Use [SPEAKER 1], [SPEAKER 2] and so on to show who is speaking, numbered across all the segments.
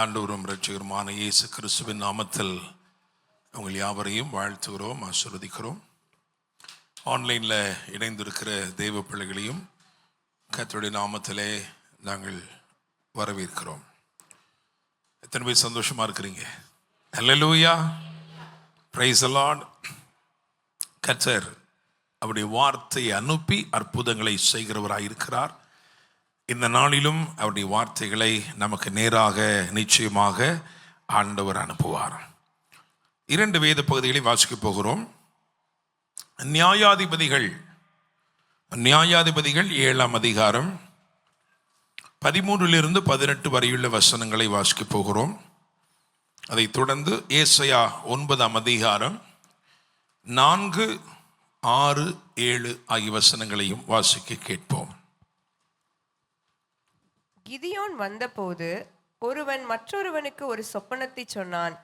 [SPEAKER 1] ஆண்டவரும் இரட்சகருமான இயேசு கிறிஸ்துவின் நாமத்தில் உங்கள் யாவரையும் வாழ்த்துகிறோம், ஆசீர்வதிக்கிறோம். ஆன்லைனில் இணைந்திருக்கிற தெய்வ பிள்ளைகளையும் கர்த்தருடைய நாமத்திலே நாங்கள் வரவேற்கிறோம். எத்தனை பேர் சந்தோஷமாக இருக்கிறீங்க? அல்லேலூயா, பிரைஸ் தி லார்ட். கர்த்தர் அவருடைய வார்த்தையை அனுப்பி அற்புதங்களை செய்கிறவராக இருக்கிறார். இந்த நாளிலும் அவருடைய வார்த்தைகளை நமக்கு நேராக நிச்சயமாக ஆண்டவர் அனுப்புவார். 2 வேத பகுதிகளை வாசிக்க போகிறோம். நியாயாதிபதிகள் 7ஆம் அதிகாரம் 13 - 18 வரையுள்ள வசனங்களை வாசிக்க போகிறோம். அதைத் தொடர்ந்து ஏசாயா 9ஆம் அதிகாரம் 4, 6, 7 ஆகிய வசனங்களையும் வாசிக்க கேட்போம்.
[SPEAKER 2] கிதியோன் வந்தபோது ஒருவன் மற்றொருவனுக்கு ஒரு சொப்பனத்தை சொன்னான்.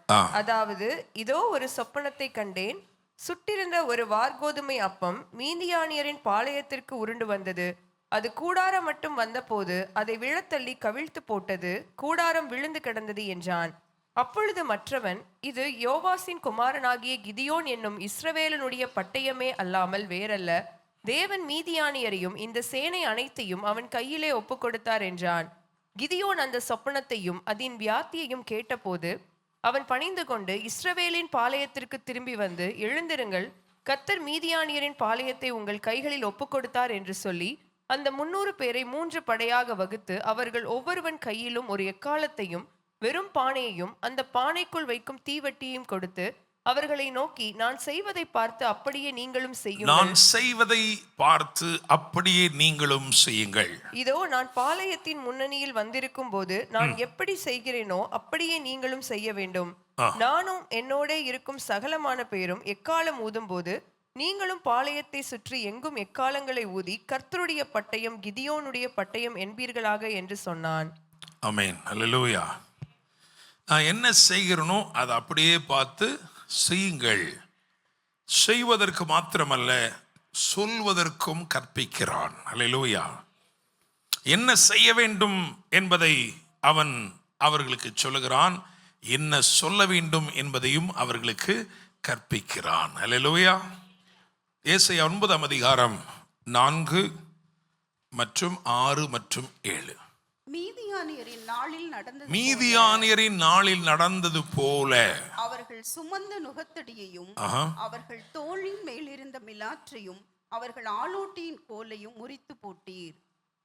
[SPEAKER 2] அதாவது, இதோ ஒரு சொப்பனத்தை கண்டேன். சுட்டிருந்த ஒரு வார்கோதுமை அப்பம் மீதியானியரின் பாளையத்திற்கு உருண்டு வந்தது. அது கூடாரம் மட்டும் வந்தபோது அதை விழத்தள்ளி கவிழ்த்து போட்டது. கூடாரம் விழுந்து கிடந்தது என்றான். அப்பொழுது மற்றவன், இது யோவாசின் குமாரனாகிய கிதியோன் என்னும் இஸ்ரவேலனுடைய பட்டயமே அல்லாமல் வேறல்ல. தேவன் மீதியானியரையும் இந்த சேனை அனைத்தையும் அவன் கையிலே ஒப்புக் கொடுத்தார் என்றான். கிதியோன் அந்த சொப்பனத்தையும் அதன் வியாத்தியையும் கேட்டபோது அவன் பணிந்து கொண்டு இஸ்ரவேலின் பாளையத்திற்கு திரும்பி வந்து, எழுந்திருங்கள், கர்த்தர் மீதியானியரின் பாளையத்தை உங்கள் கைகளில் ஒப்புக் கொடுத்தார் என்று சொல்லி அந்த 300 பேரை 3 படையாக வகுத்து அவர்கள் ஒவ்வொருவன் கையிலும் ஒரு எக்காளத்தையும் வெறும் பானையையும் அந்த பானைக்குள் வைக்கும் தீவட்டியையும் கொடுத்து அவர்களை நோக்கி, நான் செய்வதை பார்த்து அப்படியே நீங்களும் செய்யுங்கள்.
[SPEAKER 1] நான் செய்வதை பார்த்து அப்படியே நீங்களும் செய்யுங்கள்.
[SPEAKER 2] இதோ நான் பாளையத்தின் முன்னணியில் வந்திருக்கும் போது நான் எப்படி செய்கிறேனோ அப்படியே நீங்களும் செய்ய வேண்டும். நானும் என்னோட இருக்கும் சகலமான பேரும் எக்காலம் ஊதும் போது நீங்களும் பாளையத்தை சுற்றி எங்கும் எக்காலங்களை ஊதி கர்த்தருடைய பட்டயம் கிதியோனுடைய பட்டயம் என்பீர்களாக என்று சொன்னான்.
[SPEAKER 1] ஆமென், அல்லேலூயா. நான் என்ன செய்கிறேனோ அதை அப்படியே பார்த்து செய்யுங்கள். செய்வதற்கு மாத்திரமல்ல, சொல்வதற்கும் கற்பிக்கிறான். அல்லேலூயா. என்ன செய்ய வேண்டும் என்பதை அவன் அவர்களுக்கு சொல்லுகிறான், என்ன சொல்ல வேண்டும் என்பதையும் அவர்களுக்கு கற்பிக்கிறான். அல்லேலூயா. ஏசாயா 9ஆம் அதிகாரம் 4 மற்றும் 6 மற்றும் 7. மீதியானியரின் நாளில் நடந்தது போல
[SPEAKER 3] அவர்கள் சுமந்த நுகத்தடியையும் அவர்கள் தோளின் மேலிருந்த மிலாற்றையும் அவர்கள் ஆளோட்டியின் கோலையும் முறித்து போட்டீர்.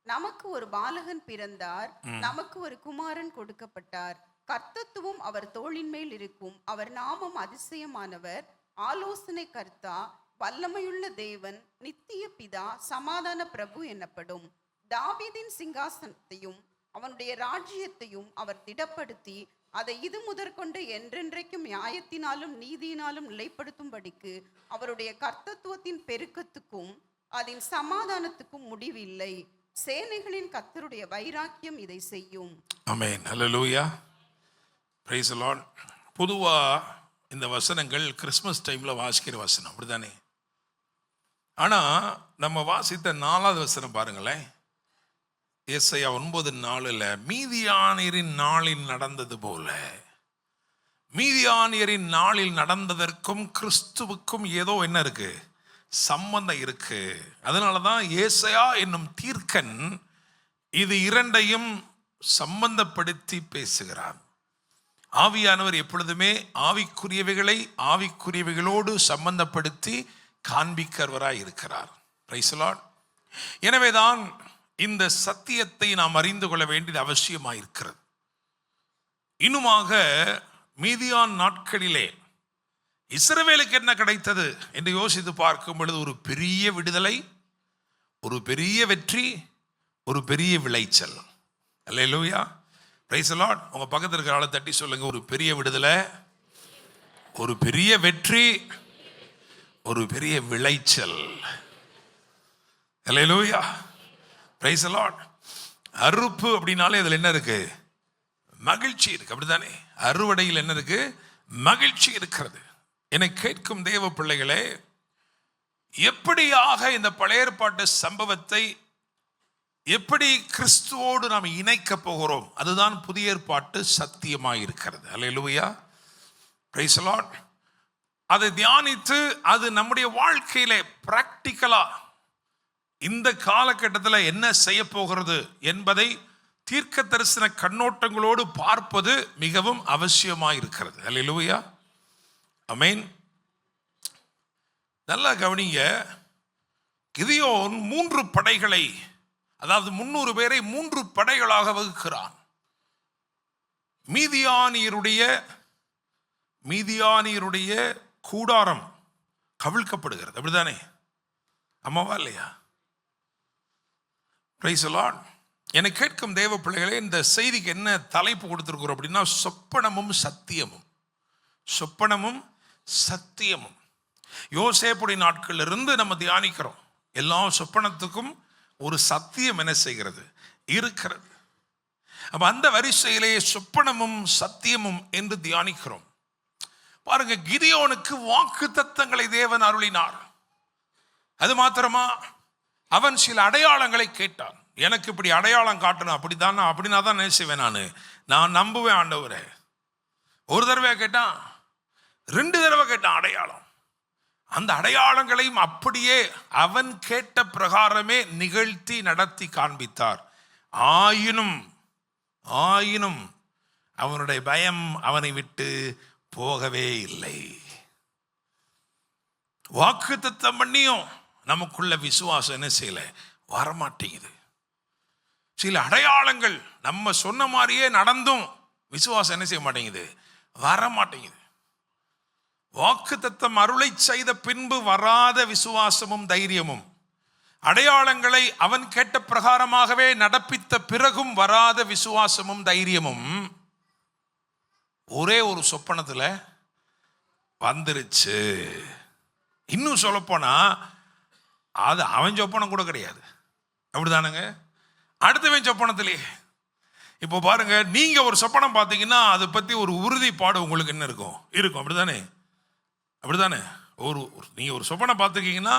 [SPEAKER 3] நமக்கு ஒரு பாலகன் பிறந்தார், நமக்கு ஒரு குமாரன் கொடுக்கப்பட்டார். கர்த்தத்துவம் அவர் தோளின் மேல் இருக்கும். அவர் நாமம் அதிசயமானவர், ஆலோசனை கர்த்தா, வல்லமையுள்ள தேவன், நித்திய பிதா, சமாதான பிரபு எனப்படும். தாவீதின் சிங்காசனத்தையும் அவனுடைய ராஜ்யத்தையும் அவர் திடப்படுத்தி அதை இது முதற்கொண்டு என்றென்றைக்கும் நியாயத்தினாலும் நீதியினாலும் நிலைப்படுத்தும்படிக்கு அவருடைய கர்த்தத்துவத்தின் பெருக்கத்துக்கும் அதன் சமாதானத்துக்கும் முடிவில்லை. சேனைகளின் கர்த்தருடைய வைராக்கியம் இதை செய்யும்.
[SPEAKER 1] ஆமென், அல்லேலூயா, பிரைஸ் தி லார்ட். பொதுவா இந்த வசனங்கள் கிறிஸ்மஸ் டைம்ல வாசிக்கிற வசனம், அப்படிதானே? ஆனா நம்ம வாசித்த 4வது வசனம் பாருங்களேன். ஏசாயா 9:4 மீதியானியரின் நாளில் நடந்தது போல. மீதியானியரின் நாளில் நடந்ததற்கும் கிறிஸ்துவுக்கும் ஏதோ என்ன இருக்கு? சம்பந்தம் இருக்கு. அதனாலதான் ஏசாயா என்னும் தீர்க்கன் இது 2ஐயும் சம்பந்தப்படுத்தி பேசுகிறான். ஆவியானவர் எப்பொழுதுமே ஆவிக்குரியவைகளை ஆவிக்குரியவைகளோடு சம்பந்தப்படுத்தி காண்பிக்கிறவராய் இருக்கிறார். Price the Lord. எனவேதான் இந்த சத்தியத்தை நாம் அறிந்து கொள்ள வேண்டியது அவசியமாயிருக்கிறது. இன்னுமாக மீதியான் நாட்களிலே இஸ்ரவேலுக்கு என்ன கிடைத்தது என்று யோசித்து பார்க்கும் பொழுது ஒரு பெரிய விடுதலை, ஒரு பெரிய வெற்றி, ஒரு பெரிய விளைச்சல். அல்லேலூயா, பிரைஸ் தி லார்ட். உங்க பக்கத்தில் இருக்கிற ஆளை தட்டி சொல்லுங்க, ஒரு பெரிய விடுதலை, ஒரு பெரிய வெற்றி, ஒரு பெரிய விளைச்சல். அல்லேலூயா, பிரைஸ் தி லார்ட். அறுப்பு அப்படின்னாலே அதில் என்ன இருக்கு? மகிழ்ச்சி இருக்கு, அப்படித்தானே? அறுவடையில் என்ன இருக்கு? மகிழ்ச்சி இருக்கிறது. என்னை கேட்கும் தேவ பிள்ளைகளே, எப்படியாக இந்த பழைய ஏற்பாட்டு சம்பவத்தை எப்படி கிறிஸ்துவோடு நாம் இணைக்க போகிறோம், அதுதான் புதிய ஏற்பாட்டு சத்தியமாக இருக்கிறது. அல்லேலூயா, பிரைஸ் தி லார்ட். அதை தியானித்து அது நம்முடைய வாழ்க்கையில பிராக்டிக்கலா இந்த காலகட்டத்தில் என்ன செய்ய போகிறது என்பதை தீர்க்க தரிசன கண்ணோட்டங்களோடு பார்ப்பது மிகவும் அவசியமாக இருக்கிறது. அல்லேலூயா, ஆமென். நல்லா கவனிங்க. கிதியோன் 3 படைகளை, அதாவது 300 பேரை 3 படைகளாக வகுக்கிறான். மீதியானியருடைய கூடாரம் கவிழ்க்கப்படுகிறது. அப்படிதானே? அம்மாவா இல்லையா? Price the Lord. என்னை கேட்கும் தேவ பிள்ளைகளே, இந்த செய்திக்கு என்ன தலைப்பு கொடுத்திருக்கிறோம் அப்படின்னா, சொப்பனமும் சத்தியமும். சொப்பனமும் சத்தியமும். யோசேப்புடைய நாட்களில் இருந்து நம்ம தியானிக்கிறோம். எல்லா சொப்பனத்துக்கும் ஒரு சத்தியம் என்ன செய்கிறது, இருக்கிறது. அப்ப அந்த வரிசையிலே சொப்பனமும் சத்தியமும் என்று தியானிக்கிறோம். பாருங்க, கிதியோனுக்கு வாக்கு தத்தங்களை தேவன் அருளினார். அது மாத்திரமா, அவன் சில அடையாளங்களை கேட்டான். எனக்கு இப்படி அடையாளம் காட்டணும், அப்படின்னா தான் நினைச்சுவேன், நான் நம்புவேன் ஆண்டவரே. ஒரு தடவை கேட்டான், 2 தடவை கேட்டான் அடையாளம். அந்த அடையாளங்களையும் அப்படியே அவன் கேட்ட பிரகாரமே நிகழ்த்தி நடத்தி காண்பித்தார். ஆயினும் அவனுடைய பயம் அவனை விட்டு போகவே இல்லை. வாக்குத்தத்தம் பண்ணியும் நமக்குள்ள விசுவாசம் என்ன செய்யல, வரமாட்டேங்குது. சில அடையாளங்கள் நம்ம சொன்ன மாதிரியே நடந்தும் விசுவாசம் என்ன செய்ய மாட்டேங்குது, வரமாட்டேங்குது. வாக்குத்தத்தம் அருளை செய்த பின்பு வராத விசுவாசமும் தைரியமும், அடையாளங்களை அவன் கேட்ட பிரகாரமாகவே நடப்பித்த பிறகும் வராத விசுவாசமும் தைரியமும் ஒரே ஒரு சொப்பனத்துல வந்துருச்சு. இன்னும் சொல்லப்போனா அது அவன் சொப்பனம் கூட கிடையாது. அப்படிதானுங்க? அடுத்தவன் சொப்பனத்திலே. இப்போ பாருங்க, நீங்க ஒரு சொப்பனம் பார்த்தீங்கன்னா அதை பத்தி ஒரு உறுதிப்பாடு உங்களுக்கு என்ன இருக்கும்? அப்படிதானே? நீங்க ஒரு சொப்பனை பார்த்துருக்கீங்கன்னா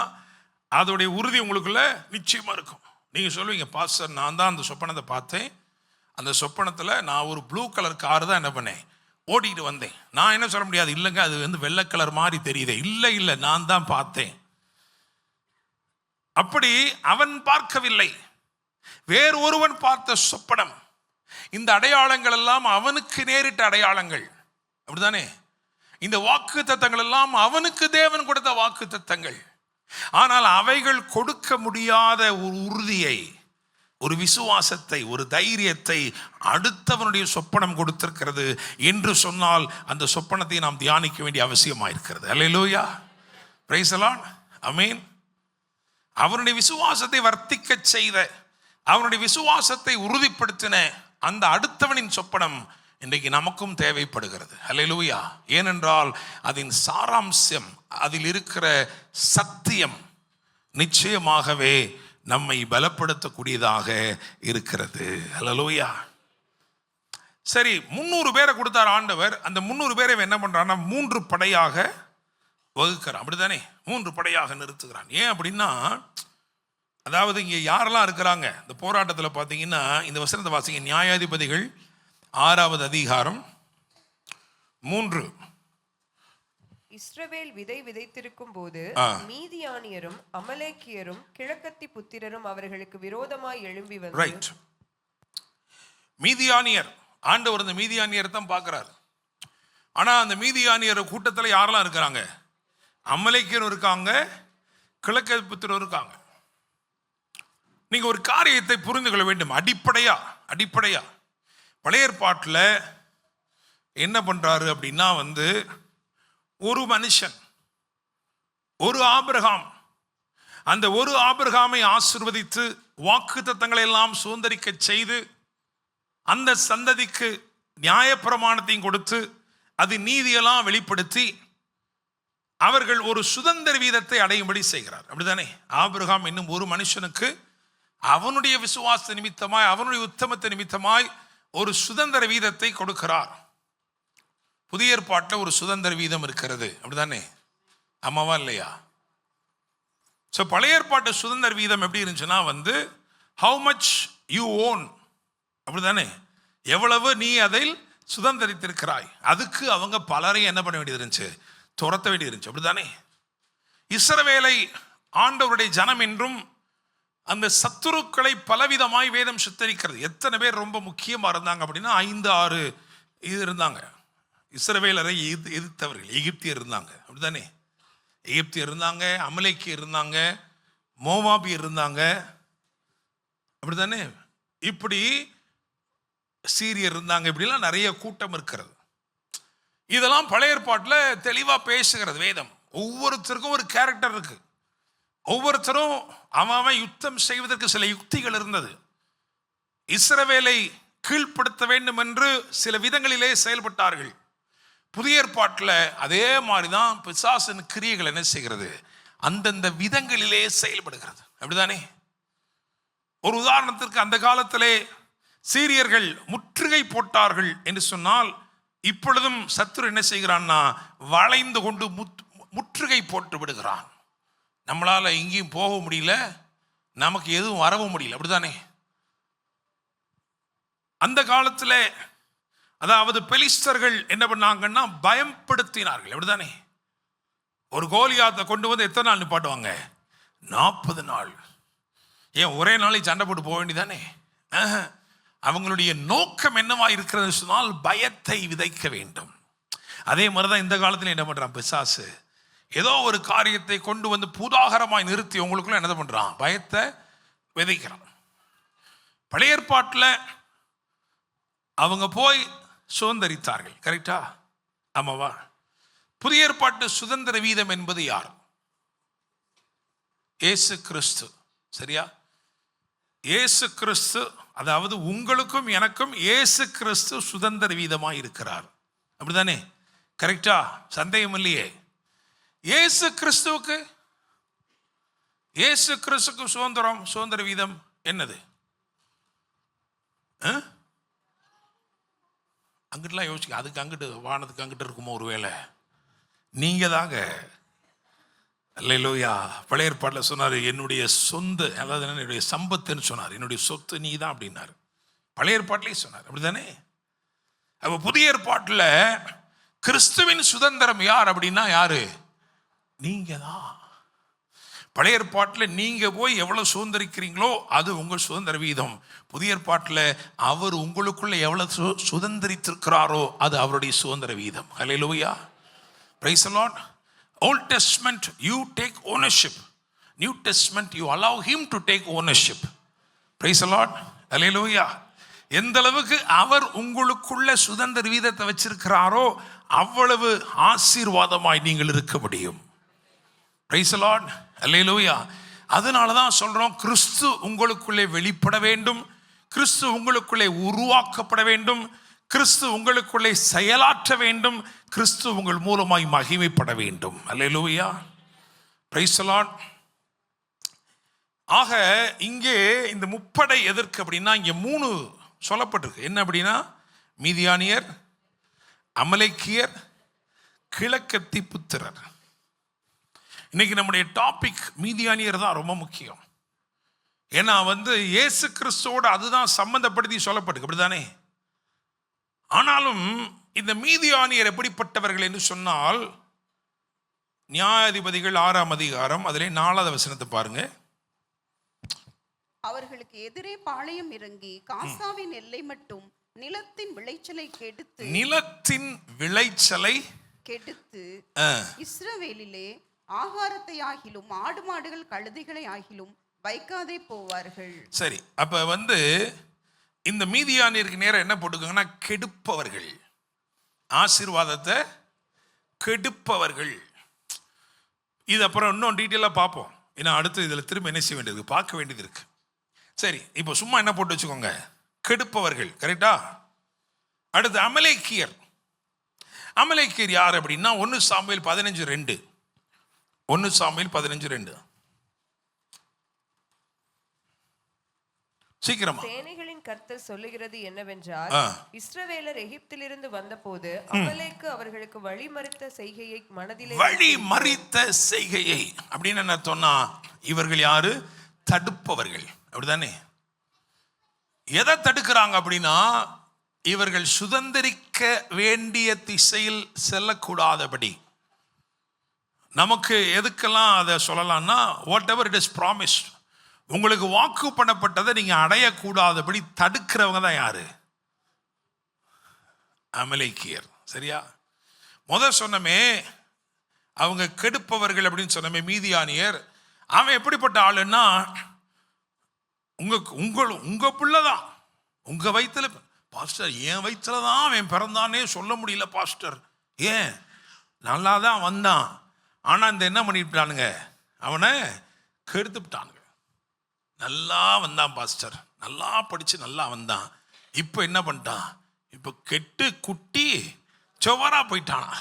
[SPEAKER 1] அதோடைய உறுதி உங்களுக்குள்ள நிச்சயமா இருக்கும். நீங்க சொல்லுவீங்க, பாஸ்டர் நான் தான் அந்த சொப்பனத்தை பார்த்தேன், அந்த சொப்பனத்தில் நான் ஒரு ப்ளூ கலர் கார் தான் என்ன பண்ணேன், ஓடிட்டு வந்தேன். நான் என்ன சொல்ல முடியாது, இல்லைங்க அது வெள்ளை கலர் மாதிரி தெரியுது. இல்லை நான் தான் பார்த்தேன். அப்படி அவன் பார்க்கவில்லை, வேறு ஒருவன் பார்த்த சொப்பனம். இந்த அடையாளங்கள் எல்லாம் அவனுக்கு நேரிட்ட அடையாளங்கள். அப்படிதானே? இந்த வாக்கு தத்தங்கள் எல்லாம் அவனுக்கு தேவன் கொடுத்த வாக்கு தத்தங்கள். ஆனால் அவைகள் கொடுக்க முடியாத ஒரு உறுதியை, ஒரு விசுவாசத்தை, ஒரு தைரியத்தை அடுத்தவனுடைய சொப்பனம் கொடுத்திருக்கிறது என்று சொன்னால் அந்த சொப்பனத்தை நாம் தியானிக்க வேண்டிய அவசியமாக இருக்கிறது. அல்லேலூயா, பிரைஸ் தி லார்ட், ஆமென். அவனுடைய விசுவாசத்தை வர்த்திக்க செய்த, அவனுடைய விசுவாசத்தை உறுதிப்படுத்தின அந்த அடுத்தவனின் சொப்பனம் இன்றைக்கு நமக்கும் தேவைப்படுகிறது. அல்லேலூயா. ஏனென்றால் அதன் சாராம்சம், அதில் இருக்கிற சத்தியம் நிச்சயமாகவே நம்மை பலப்படுத்தக்கூடியதாக இருக்கிறது. அல்லேலூயா. சரி, 300 பேரை கொடுத்தார் ஆண்டவர். அந்த 300 பேரை என்ன பண்றான்னா 3 படையாக வகுக்கிறான். அப்படித்தானே? 3 படையாக நிறுத்துகிறான். ஏன் அப்படின்னா, அதாவது இங்கே யாரெல்லாம் இருக்கிறாங்க இந்த போராட்டத்தில் பார்த்தீங்கன்னா, இந்த வசனத்தை வாசிங்க. நியாயாதிபதிகள் 6வது அதிகாரம் 3.
[SPEAKER 2] இஸ்ரவேல் விதை விதைத்திருக்கும் போது மீதியானியரும் அமலேக்கியரும் கிழக்கத்தி புத்திரரும் அவர்களுக்கு விரோதமாய் எழும்பி வந்து.
[SPEAKER 1] ரைட். மீதியானியர், ஆண்டவர் இந்த மீதியானியர் தான் பார்க்கிறார். ஆனா அந்த மீதியானியர் கூட்டத்தில் யாரெல்லாம் இருக்கிறாங்க? அமலேக்கியரும் இருக்காங்க, கிழக்கத்தி புத்திரரும் இருக்காங்க. நீங்க ஒரு காரியத்தை புரிந்து கொள்ள வேண்டும். அடிப்படையா பழைய ஏற்பாட்டில் என்ன பண்றாரு அப்படின்னா, ஒரு மனுஷன், ஒரு ஆபிரகாம், அந்த ஒரு ஆபிரகாமை ஆசீர்வதித்து வாக்குத்தத்தங்களை எல்லாம் சுதந்தரிக்க செய்து அந்த சந்ததிக்கு நியாயப்பிரமாணத்தையும் கொடுத்து அது நீதியெல்லாம் வெளிப்படுத்தி அவர்கள் ஒரு சுதந்திர வீதத்தை அடையும்படி செய்கிறார். அப்படித்தானே? ஆபிரகாம் என்னும் ஒரு மனுஷனுக்கு அவனுடைய விசுவாச நிமித்தமாய், அவனுடைய உத்தமத்தை நிமித்தமாய் ஒரு சுதந்திர வீதத்தை கொடுக்கிறார். புதிய ஏற்பாட்டில் ஒரு சுதந்திர வீதம் இருக்கிறது. அப்படிதானே? ஆமாவா இல்லையா? ஸோ பழைய ஏற்பாட்டு சுதந்திர வீதம் எப்படி இருந்துச்சுன்னா, how much you own, அப்படிதானே, எவ்வளவு நீ அதில் சுதந்திரித்திருக்கிறாய். அதுக்கு அவங்க பலரையும் என்ன பண்ண வேண்டியது இருந்துச்சு, துரத்த வேண்டியது இருந்துச்சு. அப்படிதானே. இஸ்ரவேலை ஆண்டவருடைய ஜனம் என்றும் அந்த சத்துருக்களை பலவிதமாய் வேதம் சித்தரிக்கிறது. எத்தனை பேர் ரொம்ப முக்கியமாக இருந்தாங்க அப்படின்னா 5-6 இது இருந்தாங்க. இஸ்ரவேலரை எதிர்த்தவர்கள் எகிப்தியர் இருந்தாங்க. அப்படிதானே. எகிப்தியர் இருந்தாங்க, அமலேக்கியர் இருந்தாங்க, மோவாபியர் இருந்தாங்க. அப்படித்தானே. இப்படி சீரியர் இருந்தாங்க. இப்படிலாம் நிறைய கூட்டம் இருக்கிறது. இதெல்லாம் பழைய ஏற்பாட்டில் தெளிவாக பேசுகிறது வேதம். ஒவ்வொருத்தருக்கும் ஒரு கேரக்டர் இருக்கு. ஒவ்வொருத்தரும் அவன் யுத்தம் செய்வதற்கு சில யுக்திகள் இருந்தது. இஸ்ரவேலை கீழ்ப்படுத்த வேண்டும் என்று சில விதங்களிலே செயல்பட்டார்கள். புதிய ஏற்பாட்டில் அதே மாதிரி தான் பிசாசின் கிரியைகள் என்ன செய்கிறது, அந்தந்த விதங்களிலே செயல்படுகிறது. அப்படிதானே. ஒரு உதாரணத்திற்கு, அந்த காலத்திலே சீரியர்கள் முற்றுகை போட்டார்கள் என்று சொன்னால், இப்பொழுதும் சத்துரு என்ன செய்கிறான்னா வளைந்து கொண்டு முற்றுகை போட்டு விடுகிறான். நம்மளால் எங்கேயும் போக முடியல, நமக்கு எதுவும் வரவும் முடியல. அப்படிதானே. அந்த காலத்தில் அதாவது பெலிஸ்தர்கள் என்ன பண்ணாங்கன்னா பயப்படுத்தினார்கள். அப்படிதானே. ஒரு கோலியாத்தை கொண்டு வந்து எத்தனை நாள் நிப்பாட்டுவாங்க, 40 நாள். ஏன் ஒரே நாளைக்கு சண்டை போட்டு போக வேண்டியதானே. அவங்களுடைய நோக்கம் என்னவா இருக்கிறது சொன்னால் பயத்தை விதைக்க வேண்டும். அதே மாதிரிதான் இந்த காலத்தில் என்ன பண்றான் பிசாசு, ஏதோ ஒரு காரியத்தை கொண்டு வந்து பூதாகரமாய் நிறுத்தி உங்களுக்குள்ள என்ன பண்றான், பயத்தை விதைக்கிறான். பழைய ஏற்பாட்டில் அவங்க போய் சுதந்திரித்தார்கள். கரெக்டா, ஆமாவா. புதிய ஏற்பாட்டு சுதந்திர வீதம் என்பது யார், இயேசு கிறிஸ்து. சரியா. இயேசு கிறிஸ்து, அதாவது உங்களுக்கும் எனக்கும் இயேசு கிறிஸ்து சுதந்திர வீதமாய் இருக்கிறார். அப்படிதானே. கரெக்டா, சந்தேகம் இல்லையே. இயேசு கிறிஸ்துவுக்கு சுதந்திர வீதம் என்னது? அங்கிட்டுலாம் யோசிக்க, அதுக்கு அங்கிட்டு வானத்துக்கு அங்கிட்டு இருக்குமோ ஒரு வேளை. நீங்க தாங்க. அல்லேலூயா. பழைய ஏற்பாட்டில் சொன்னார், என்னுடைய சொந்த, அதாவது என்னுடைய சம்பத்துன்னு சொன்னார், என்னுடைய சொத்து நீ தான் அப்படின்னாரு. பழைய ஏற்பாட்டிலே சொன்னார். அப்படிதானே. அப்போ புதிய ஏற்பாட்டில் கிறிஸ்துவின் சுதந்திரம் யார் அப்படின்னா யாரு, நீங்க தான். பழைய ஏற்பாட்டில் நீங்க போய் எவ்வளவு சுதந்திரிக்கிறீங்களோ அது உங்கள் சுதந்திர வீதம். புதிய ஏற்பாட்டில் அவர் உங்களுக்குள்ள எவ்வளவு சுதந்திரித்திருக்கிறாரோ அது அவருடைய சுதந்திர வீதம். Hallelujah. Praise the Lord. Old Testament you take ownership, New Testament you allow him to take ownership. Praise the Lord. Hallelujah. எந்த அளவுக்கு அவர் உங்களுக்குள்ள சுதந்திர வீதத்தை வச்சிருக்கிறாரோ அவ்வளவு ஆசீர்வாதமாய் நீங்கள் இருக்க முடியும். Praise the Lord. Hallelujah. அதனால தான் சொல்றோம், கிறிஸ்து உங்களுக்குள்ளே வெளிப்பட வேண்டும், கிறிஸ்து உங்களுக்குள்ளே உருவாக்கப்பட வேண்டும், கிறிஸ்து உங்களுக்குள்ளே செயலாற்ற வேண்டும், கிறிஸ்து உங்கள் மூலமாய் மகிமைப்பட வேண்டும். அல்லேலூயா. Praise the Lord. ஆக இங்கே இந்த முப்படை எதற்கு அப்படின்னா இங்கே 3 சொல்லப்பட்டிருக்கு. என்ன அப்படின்னா மீதியானியர், அமலேக்கியர், கிழக்கத்தி புத்திரர். இன்னைக்கு நம்முடைய டாபிக் மீதியானியர் தான் ரொம்ப முக்கியம். ஏன்னா இயேசு கிறிஸ்துவோடு அதுதான் சம்பந்தப்படுத்தி சொல்லப்பட்டிருக்கு. அப்படிதானே. ஆனாலும் இந்த மீதியானியர் எப்படிப்பட்டவர்கள் என்று சொன்னால், நியாயாதிபதிகள் 6ஆம் அதிகாரம் அதிலே 4வது வசனத்தை பாருங்க.
[SPEAKER 3] அவர்களுக்கு எதிரே பாளையம் இறங்கி காசாவின் எல்லை மட்டும் நிலத்தின் விளைச்சலை கெடுத்து இஸ்ரவேலிலே ஆகாரத்தை ஆகிலும் ஆடு மாடுகள் கழுதைகளை ஆகிலும் வைக்காதே போவார்கள்.
[SPEAKER 1] சரி. அப்ப இந்த மீதியானியருக்கு நேரம் என்ன போட்டுக்கோங்கன்னா கெடுப்பவர்கள், ஆசீர்வாதத்தை கெடுப்பவர்கள். இது அப்புறம் இன்னும் டீட்டெயிலாக பார்ப்போம். ஏன்னா அடுத்து இதில் திரும்ப என்ன செய்ய வேண்டியது, பார்க்க வேண்டியது இருக்கு. சரி, இப்போ சும்மா என்ன போட்டு வச்சுக்கோங்க, கெடுப்பவர்கள். கரெக்டா. அடுத்து அமலேக்கியர். அமலேக்கியர் யார் அப்படின்னா 1 சாமுவேல் 15:2. 1 சாமுவேல் 15:2. சீக்கிரமா.
[SPEAKER 2] சேனைகளின் கர்த்தர் சொல்லுகிறது என்னவென்றால், இஸ்ரவேலர் எகிப்திலிருந்து வந்தபோது அமலேக்கு அவர்களுக்கு வழிமறித்த செய்கையை மனதிலே
[SPEAKER 1] அப்படின்னு என்ன சொன்னா, இவர்கள் யாரு, தடுப்பவர்கள். அப்படிதானே. எதை தடுக்கிறாங்க அப்படின்னா, இவர்கள் சுதந்திரிக்க வேண்டிய திசையில் செல்லக்கூடாதபடி. நமக்கு எதுக்கெல்லாம் அதை சொல்லலாம்னா, what ever it is promised, உங்களுக்கு வாக்கு பண்ணப்பட்டதை நீங்க அடையக்கூடாதபடி தடுக்கிறவங்க தான் யாரு? அமலேக்கியர். சரியா? சொன்னமே அவங்க கெடுப்பவர்கள் அப்படின்னு சொன்னமே மீதியானியர். அவன் எப்படிப்பட்ட ஆளுன்னா, உங்க பிள்ளைதான் உங்க வயிற்றுல, பாஸ்டர் என் வயிற்றுல தான் அவன் பிறந்தானே சொல்ல முடியல பாஸ்டர். ஏன்? நல்லா தான் வந்தான், ஆனா இந்த என்ன பண்ணிவிட்டானுங்க, அவனை கெடுத்துட்டானுங்க. நல்லா வந்தான் பாஸ்டர், நல்லா படிச்சு நல்லா வந்தான், இப்போ என்ன பண்ணிட்டான், இப்போ கெட்டு குட்டி சுவரா போயிட்டானா.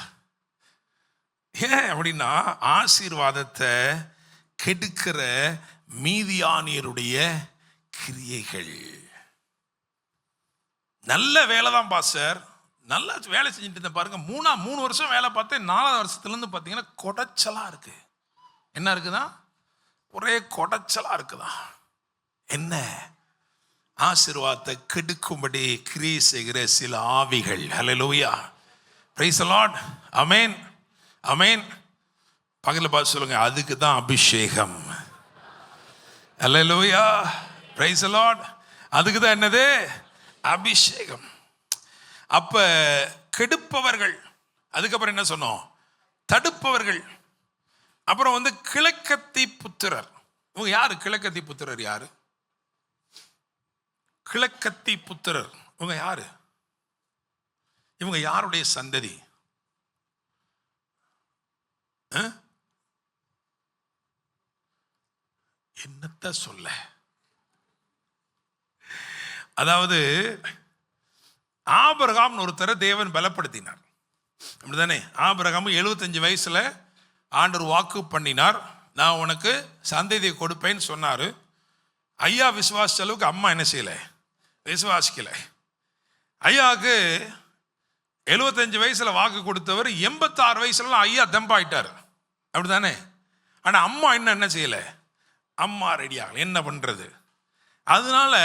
[SPEAKER 1] ஏன் அப்படின்னா, ஆசீர்வாதத்தை கெடுக்கிற மீதியானியருடைய கிரியைகள். நல்ல வேலை தான் பாஸ்டர், நல்லா வேலை செஞ்சுட்டு இருந்தேன் பாருங்க, 3 வருஷம் வேலை பார்த்தேன், 4வது வருஷத்துலேருந்து பார்த்தீங்கன்னா கொடைச்சலா இருக்கு. என்ன இருக்குதா? ஒரே கொடைச்சலா இருக்குதா. என்ன? ஆசீர்வாதத்தை கெடுக்கும்படி கிரியை செய்கிற சில ஆவிகள். ஹல்லேலூயா, பிரைஸ் தி லார்ட், ஆமென், ஆமென். பக்கத்துல பார்த்து சொல்லுங்க, அதுக்கு தான் அபிஷேகம். ஹல்லேலூயா, பிரைஸ் தி லார்ட். அதுக்கு தான் என்னது? அபிஷேகம். அப்ப கெடுப்பவர்கள், அதுக்கப்புறம் என்ன சொன்னோம்? தடுப்பவர்கள். அப்புறம் கிழக்கத்தி புத்திரர். இவங்க யாரு? கிழக்கத்தி புத்திரர் யாரு? கிழக்கத்தி புத்திரர் இவங்க யாரு? இவங்க யாருடைய சந்ததி? என்னத்த சொல்ல? அதாவது ஆபிரகாம் ஒருத்தரை தேவன் பலப்படுத்தினார், அப்படிதானே? ஆபிரகாம் 75 வயசுல ஆண்டவர் வாக்கு பண்ணினார், நான் உனக்கு சந்ததியை கொடுப்பேன்னு சொன்னாரு. ஐயா விசுவாசிச்ச அளவுக்கு அம்மா என்ன செய்யல? விசுவாசிக்கல. ஐயாவுக்கு 75 வயசுல வாக்கு கொடுத்தவர் 86 வயசுல ஐயா தெம்பாயிட்டார், அப்படிதானே? ஆனா அம்மா என்ன செய்யல? அம்மா ரெடியாக என்ன பண்றது? அதனால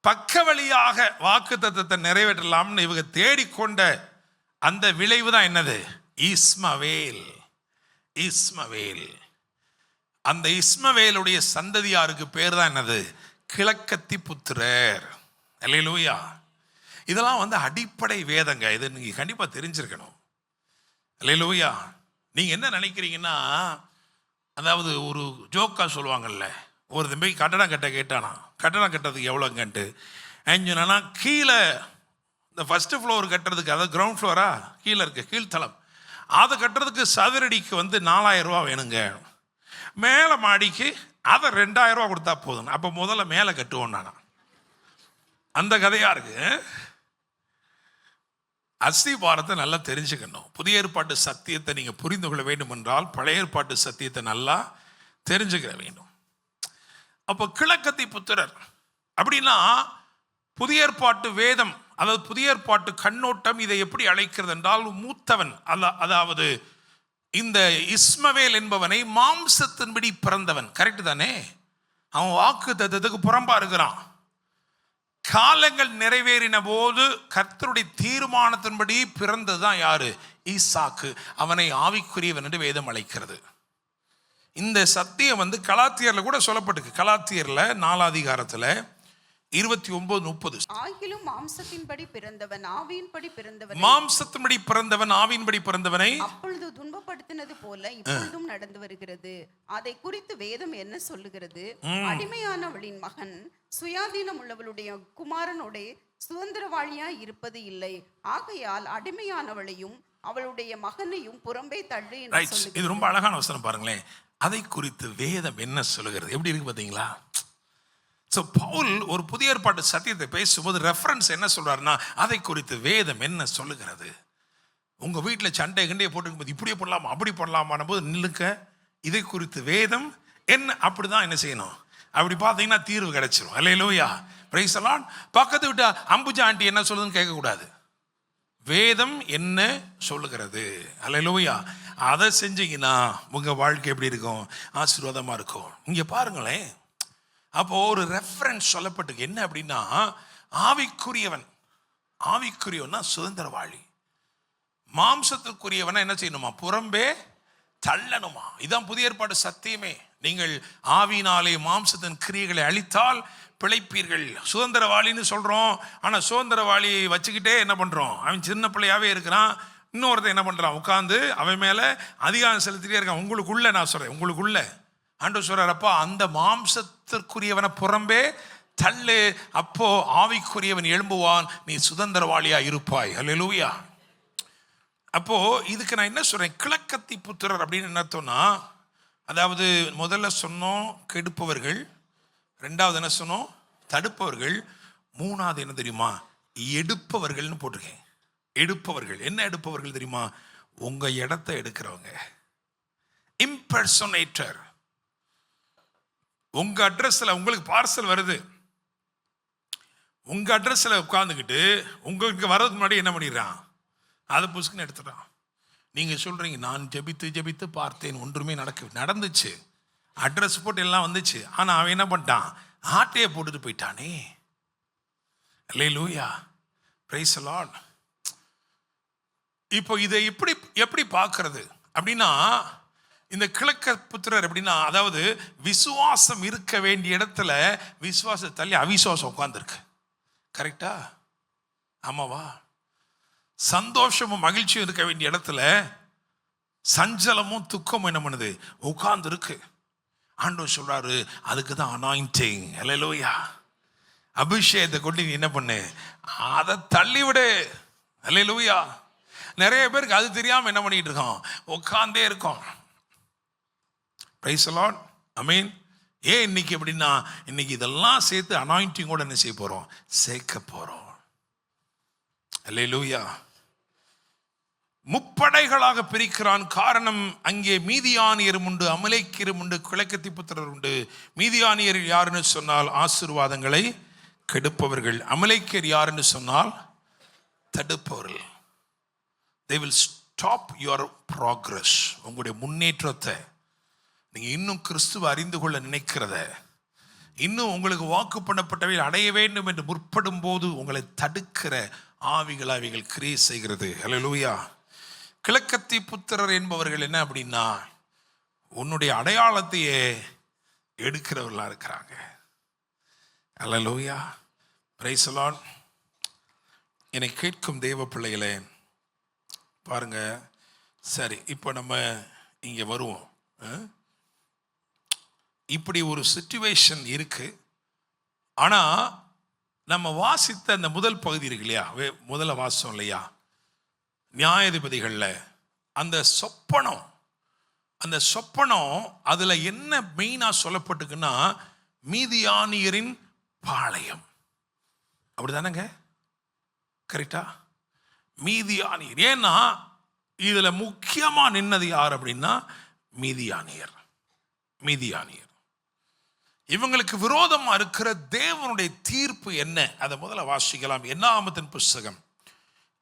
[SPEAKER 1] பக்க வழியாக வாக்கு தத்தத்தை நிறைவேற்றலாம்னு இவங்க தேடிக்கொண்ட அந்த விளைவு தான் என்னது? இஸ்மவேல். இஸ்மவேல். அந்த இஸ்மவேலுடைய சந்ததியாருக்கு பேர் தான் என்னது? கிழக்கத்தி புத்திரர். அல்லேலூயா. இதெல்லாம் அடிப்படை வேதங்க, இது நீங்க கண்டிப்பா தெரிஞ்சிருக்கணும். அல்லேலூயா. நீங்க என்ன நினைக்கிறீங்கன்னா, அதாவது ஒரு ஜோக்கா சொல்லுவாங்கல்ல, ஒரு தம்பி கட்டடம் கட்ட கேட்டானா, கட்டடம் கட்டுறதுக்கு எவ்வளோங்கன்ட்டு. சொன்னா கீழே இந்த ஃபர்ஸ்ட் ஃப்ளோர் கட்டுறதுக்கு, அதாவது கிரவுண்ட் ஃப்ளோரா கீழே இருக்கு, கீழ்த்தளம், அதை கட்டுறதுக்கு சதுரடிக்கு 4000 ரூபா வேணுங்க. மேலே மாடிக்கு அதை 2000 ரூபா கொடுத்தா போதும். அப்போ முதல்ல மேலே கட்டுவோம் நானா. அந்த கதையா இருக்கு. அஸ்திபாரத்தை நல்லா தெரிஞ்சுக்கணும். புதிய ஏற்பாட்டு சத்தியத்தை நீங்க புரிந்து கொள்ள வேண்டும் என்றால் பழைய ஏற்பாட்டு சத்தியத்தை நல்லா தெரிஞ்சுக்க வேண்டும். அப்போ கிழக்கத்தி புத்திரர் அப்படின்னா புதிய ஏற்பாட்டு வேதம், அதாவது புதிய ஏற்பாட்டு கண்ணோட்டம் இதை எப்படி அழைக்கிறது என்றால், மூத்தவன், அதாவது இந்த இஸ்மவேல் என்பவனை மாம்சத்தின்படி பிறந்தவன். கரெக்ட் தானே? அவன் வாக்கு தத்தத்துக்கு புறம்பா இருக்கிறான். காலங்கள் நிறைவேறின போது கர்த்தருடைய தீர்மானத்தின்படி பிறந்ததுதான் யாரு? ஈசாக்கு. அவனை ஆவிக்குரியவன் என்று வேதம் அழைக்கிறது. இந்த சத்தியம் கலாத்தியர்ல கூட சொல்லப்பட்டிருக்கு. கலாத்தியர்ல 4 அதிகாரத்துல 29-30.
[SPEAKER 3] ஆகிலும் மாம்சத்தின்படி பிறந்தவன் ஆவியின்படி பிறந்தவன்,
[SPEAKER 1] மாம்சத்தின்படி பிறந்தவன் ஆவியின்படி பிறந்தவனை
[SPEAKER 3] அப்பொழுது துன்பப்படுத்தினது போல இப்பொழுதும் நடந்து வருகிறது. அதை குறித்து வேதம் என்ன சொல்லுகிறது? அடிமையானவளின் மகன் சுயாதீனம் உள்ளவளுடைய குமாரனோட சுதந்திரவாளியாய் இருப்பது இல்லை. ஆகையால் அடிமையானவளையும் அவளுடைய மகனையும் புறம்பே தள்ளு என்று சொல்லுகிறது.
[SPEAKER 1] இது ரொம்ப அழகான வசனம் பாருங்களேன். அதை குறித்து வேதம் என்ன சொல்லுகிறது? எப்படி இருக்கு பாத்தீங்களா? பவுல் ஒரு புதிய ஏற்பாட்டு சத்தியத்தை பேசும்போது ரெஃபரன்ஸ் என்ன சொல்றாருன்னா, அதை குறித்து வேதம் என்ன சொல்லுகிறது. உங்க வீட்டில் சண்டை கண்டையை போட்டுக்கும்போது இப்படியே போடலாமா அப்படி போடலாமான போது நில்லுங்க, இதை குறித்து வேதம் என்ன, அப்படிதான் என்ன செய்யணும். அப்படி பார்த்தீங்கன்னா தீர்வு கிடைச்சிடும். அல்லேலூயா, பிரைஸ் தி லார்ட். பக்கத்து விட்டா அம்புஜா ஆண்டி என்ன சொல்லுதுன்னு கேட்கக்கூடாது. வேதம் என்ன சொல்லுகிறது. அல்லேலூயா. அதை செஞ்சீங்கன்னா உங்க வாழ்க்கை எப்படி இருக்கும்? ஆசீர்வாதமா இருக்கும். இங்க பாருங்களேன், அப்போ ஒரு ரெஃபரன்ஸ் சொல்லப்பட்டிருக்கு. என்ன அப்படின்னா, ஆவிக்குரியவன் தான் சுதந்திரவாளி. மாம்சத்துக்குரியவனை என்ன செய்யணுமா? புறம்பே தள்ளணுமா. இதான் புதிய ஏற்பாடு சத்தியமே. நீங்கள் ஆவியினாலே மாம்சத்தின் கிரியைகளை அழித்தால் பிழைப்பீர்கள். சுதந்திரவாளின்னு சொல்றோம். ஆனா சுதந்திரவாளியை வச்சுக்கிட்டே என்ன பண்றோம்? அவன் சின்ன பிள்ளையாவே இருக்கிறான். இன்னொருத்தன் என்ன பண்றான்? உட்கார்ந்து அவன் மேல அதிகாரம் செலுத்திட்டே இருக்கான். உங்களுக்குள்ள நான் சொல்றேன், உங்களுக்குள்ள ஆண்டவர் சொல்றாரப்பா, அந்த மாம்சத்திற்குரியவனை புறம்பே தள்ளு, அப்போ ஆவிக்குரியவன் எழும்புவான், நீ சுதந்திரவாளியா இருப்பாய். அல்லேலூயா. அப்போ இதுக்கு நான் என்ன சொல்றேன்? கிழக்கத்தி புத்திரர் அப்படின்னு என்ன அர்த்தம்னா, அதாவது முதல்ல சொன்னோம் கெடுப்பவர்கள், ரெண்டாவது என்ன சொன்னோம்? தடுப்பவர்கள், மூணாவது என்ன தெரியுமா? எடுப்பவர்கள்னு போட்டிருக்கேன். எடுப்பவர்கள். என்ன எடுப்பவர்கள் தெரியுமா? உங்க இடத்தை எடுக்கிறவங்க. இம்பர்சோனேட்டர். உங்க அட்ரஸ்ல உங்களுக்கு பார்சல் வருது, உங்க அட்ரஸ்ல உட்கார்ந்துக்கிட்டு உங்களுக்கு வர்றதுக்கு முன்னாடி என்ன பண்ணிடுறான்? அதை புதுசுக்குன்னு எடுத்துட்டான். நீங்க சொல்றீங்க, நான் ஜெபித்து பார்த்தேன், ஒன்றுமே நடந்துச்சு, அட்ரஸ் போட்டு எல்லாம் வந்துச்சு, ஆனா அவன் என்ன பண்ணிட்டான்? ஆட்டையை போட்டுட்டு போயிட்டானே. அல்லேலூயா, பிரைஸ் தி லார்ட். இப்போ இதை எப்படி பார்க்கறது அப்படின்னா, இந்த கிழக்க புத்திரர் எப்படின்னா, அதாவது விசுவாசம் இருக்க வேண்டிய இடத்துல விசுவாசம் தள்ளி அவிசுவாசம் உட்கார்ந்துருக்கு. கரெக்டா? ஆமாவா? சந்தோஷமும் மகிழ்ச்சியும் இருக்க வேண்டிய இடத்துல சஞ்சலமும் துக்கமும் என்ன பண்ணுது? உட்கார்ந்து இருக்கு. ஆண்டவர் சொல்றாரு, அதுக்கு தான் அனாயிண்டிங். அல்லேலூயா. அபிஷேகத்தை கொண்டு நீ என்ன பண்ணு? அதை தள்ளிவிடு. அல்லேலூயா. நிறைய பேருக்கு அது தெரியாம என்ன பண்ணிட்டு இருக்கோம்? உட்கார்ந்தே இருக்கோம். Praise the Lord. ஆமென். ஏன் இன்னைக்கு எப்படின்னா, இன்னைக்கு இதெல்லாம் சேர்த்து அனாயிண்டிங்கோட என்ன செய்ய போறோம்? சேர்க்க போறோம். அல்லேலூயா. முப்படைகளாக பிரிக்கிறான். காரணம், அங்கே மீதியானியரும் உண்டு, அமலேக்கியரும் உண்டு, கிழக்கத்தி புத்திரர் உண்டு. மீதியானியர் யாருன்னு சொன்னால் ஆசீர்வாதங்களை கெடுப்பவர்கள். அமலேக்கியர் யாருன்னு சொன்னால் தடுப்பவர்கள். They will stop your progress. உங்களுடைய முன்னேற்றத்தை, நீங்க இன்னும் கிறிஸ்துவை அறிந்து கொள்ள நினைக்கிறத, இன்னும் உங்களுக்கு வாக்கு பண்ணப்பட்டவை அடைய வேண்டும் என்று முற்படும் போது உங்களை தடுக்கிற ஆவிகள் அவைகள் கிரியை செய்கிறது. அல்லேலூயா. கிழக்கத்தி புத்திரர் என்பவர்கள் என்ன அப்படின்னா, உன்னுடைய அடையாளத்தையே எடுக்கிறவர்களா இருக்கிறாங்க. அல்லேலூயா, பிரைஸ் தி லார்ட். என்னை கேட்கும் தேவ பிள்ளைகளே, பாருங்க. சரி, இப்போ நம்ம இங்கே வருவோம். இப்படி ஒரு சிச்சுவேஷன் இருக்கு. ஆனா நம்ம வாசித்த அந்த முதல் பகுதி இருக்கு இல்லையா, முதல்ல வாசம் இல்லையா, நியாயாதிபதிகள்ல அந்த சொப்பனம் அதுல என்ன மெயினா சொல்லப்பட்டிருக்குன்னா, மீதியானியரின் பாளையம். அப்படிதானங்க? கரெக்டா? மீதியானியர். ஏன்னா இதுல முக்கியமா நின்னது யார் அப்படின்னா மீதியானியர். இவங்களுக்கு விரோதமா இருக்கிற தேவனுடைய தீர்ப்பு என்ன? அதை முதல்ல வாசிக்கலாம். என்னாகமத்தின் புஸ்தகம்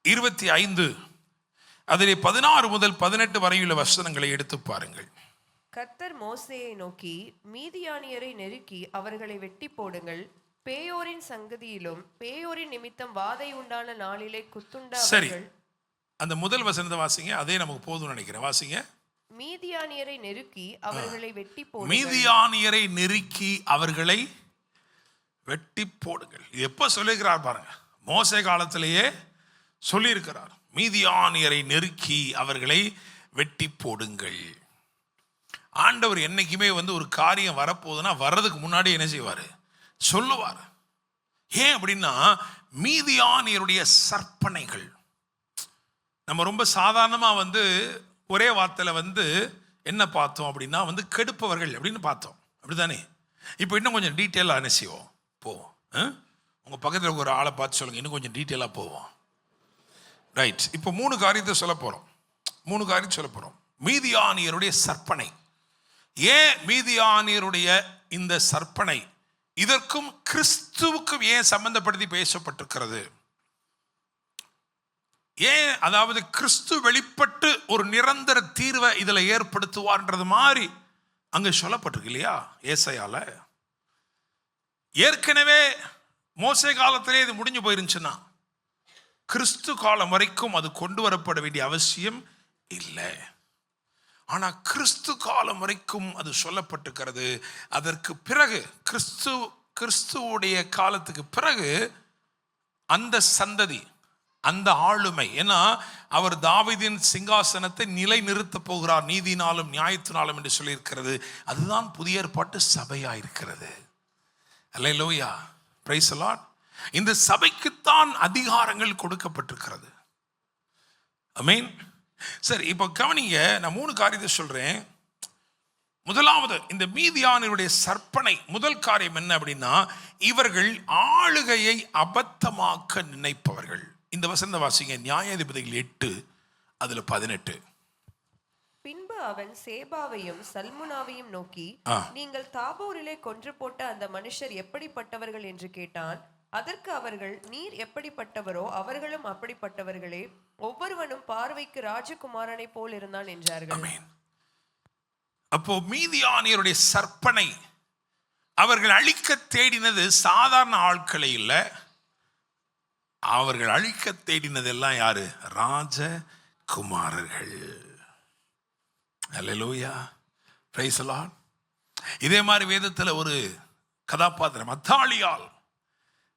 [SPEAKER 1] 25 அதிலே 16 முதல் 18 வரையுள்ள வசனங்களை எடுத்து பாருங்கள்.
[SPEAKER 2] கர்த்தர் மோசேயை நோக்கி, மீதியானியரை நெருக்கி அவர்களை வெட்டி போடுங்கள். பேயோரின் சங்கதியிலும் பேயோரின் நிமித்தம் வாதை உண்டான நாளிலே குத்துண்ட.
[SPEAKER 1] சரி, அந்த முதல் வசனத்தை வாசிங்க. அதே நமக்கு போதும்னு நினைக்கிறேன். வாசிங்க.
[SPEAKER 2] மீதியானியரை நெருக்கி அவர்களை வெட்டி போடுங்கள்.
[SPEAKER 1] மீதியானியரை நெருக்கி அவர்களை வெட்டி போடுங்கள். இது எப்ப சொல்லியிருக்கிறார் பாருங்க. மோசே காலத்திலேயே சொல்லியிருக்கிறார். மீதியானியரை நெருக்கி அவர்களை வெட்டி போடுங்கள். ஆண்டவர் என்னைக்குமே ஒரு காரியம் வரப்போகுதுன்னா வர்றதுக்கு முன்னாடி என்ன செய்வார்? சொல்லுவார். ஏன் அப்படின்னா, மீதியானியருடைய சற்பனைகள் நம்ம ரொம்ப சாதாரணமாக ஒரே வார்த்தையில் என்ன பார்த்தோம் அப்படின்னா கெடுப்பவர்கள் அப்படின்னு பார்த்தோம். அப்படித்தானே? இப்போ இன்னும் கொஞ்சம் டீட்டெயிலாக என்ன செய்வோம்? போவோம். உங்கள் பக்கத்தில் ஒரு ஆளை பார்த்து சொல்லுங்கள், இன்னும் கொஞ்சம் டீட்டெயிலாக போவோம். ரைட். இப்போ 3 காரியத்தை சொல்ல போகிறோம். மீதியானியருடைய சற்பனை. ஏன் மீதியானியருடைய இந்த சற்பனை இதற்கும் கிறிஸ்துவுக்கும் ஏன் சம்பந்தப்படுத்தி பேசப்பட்டிருக்கிறது? ஏன், அதாவது கிறிஸ்து வெளிப்பட்டு ஒரு நிரந்தர தீர்வை இதுல ஏற்படுத்துவார்ன்றது மாதிரி அங்க சொல்லப்பட்டிருக்கு இல்லையா ஏசாயால. ஏற்கனவே மோசே காலத்திலே இது முடிஞ்சு போயிருந்துச்சுன்னா கிறிஸ்து காலம் வரைக்கும் அது கொண்டு வரப்பட வேண்டிய அவசியம் இல்லை. ஆனா கிறிஸ்து காலம் வரைக்கும் அது சொல்லப்பட்டிருக்கிறது. அதற்கு பிறகு கிறிஸ்துவுடைய காலத்துக்கு பிறகு அந்த சந்ததி, அந்த ஆளுமை, ஏன்னா அவர் தாவீதின் சிங்காசனத்தை நிலை நிறுத்த போகிறார் நீதினாலும் நியாயத்தினாலும் என்று சொல்லியிருக்கிறது. அதுதான் புதிய ஏற்பாட்டு சபையாயிருக்கிறது. அல்லேலூயா, பிரைஸ் தி லார்ட். இந்த சபைக்குத்தான் அதிகாரங்கள் கொடுக்கப்பட்டிருக்கிறது. ஆமென். சரி, இப்போ கவனிங்க, நான் 3 காரியத்தை சொல்றேன். முதலாவது, இந்த மீதியானவருடைய சற்பனை முதல் காரியம் என்ன அப்படின்னா, இவர்கள் ஆளுகையை அபத்தமாக்க நினைப்பவர்கள். இந்த வசந்த வாசிங்க, நியாயாதிபதிகள் 8:18.
[SPEAKER 2] பின்பு அவன் சேபாவையும் சல்முனாவையும் நோக்கி, நீங்கள் தாபோரிலே கொன்று போட்ட அந்த மனுஷர் எப்படிப்பட்டவர்கள் என்று கேட்டான். அதற்கு அவர்கள், நீர் எப்படிப்பட்டவரோ அவர்களும் அப்படிப்பட்டவர்களே, ஒவ்வொருவனும் பார்வைக்கு ராஜகுமாரனை போல் இருந்தான் என்றார்கள்.
[SPEAKER 1] அப்போ மீதியானியருடைய சற்பனை அவர்கள் அழிக்க தேடினது சாதாரண ஆட்களை இல்லை, அவர்கள் அழிக்க தேடினது எல்லாம் யாரு? ராஜகுமாரர்கள். அல்லேலூயா, பிரைஸ் தி லார்ட். இதே மாதிரி வேதத்தில் ஒரு கதாபாத்திரம்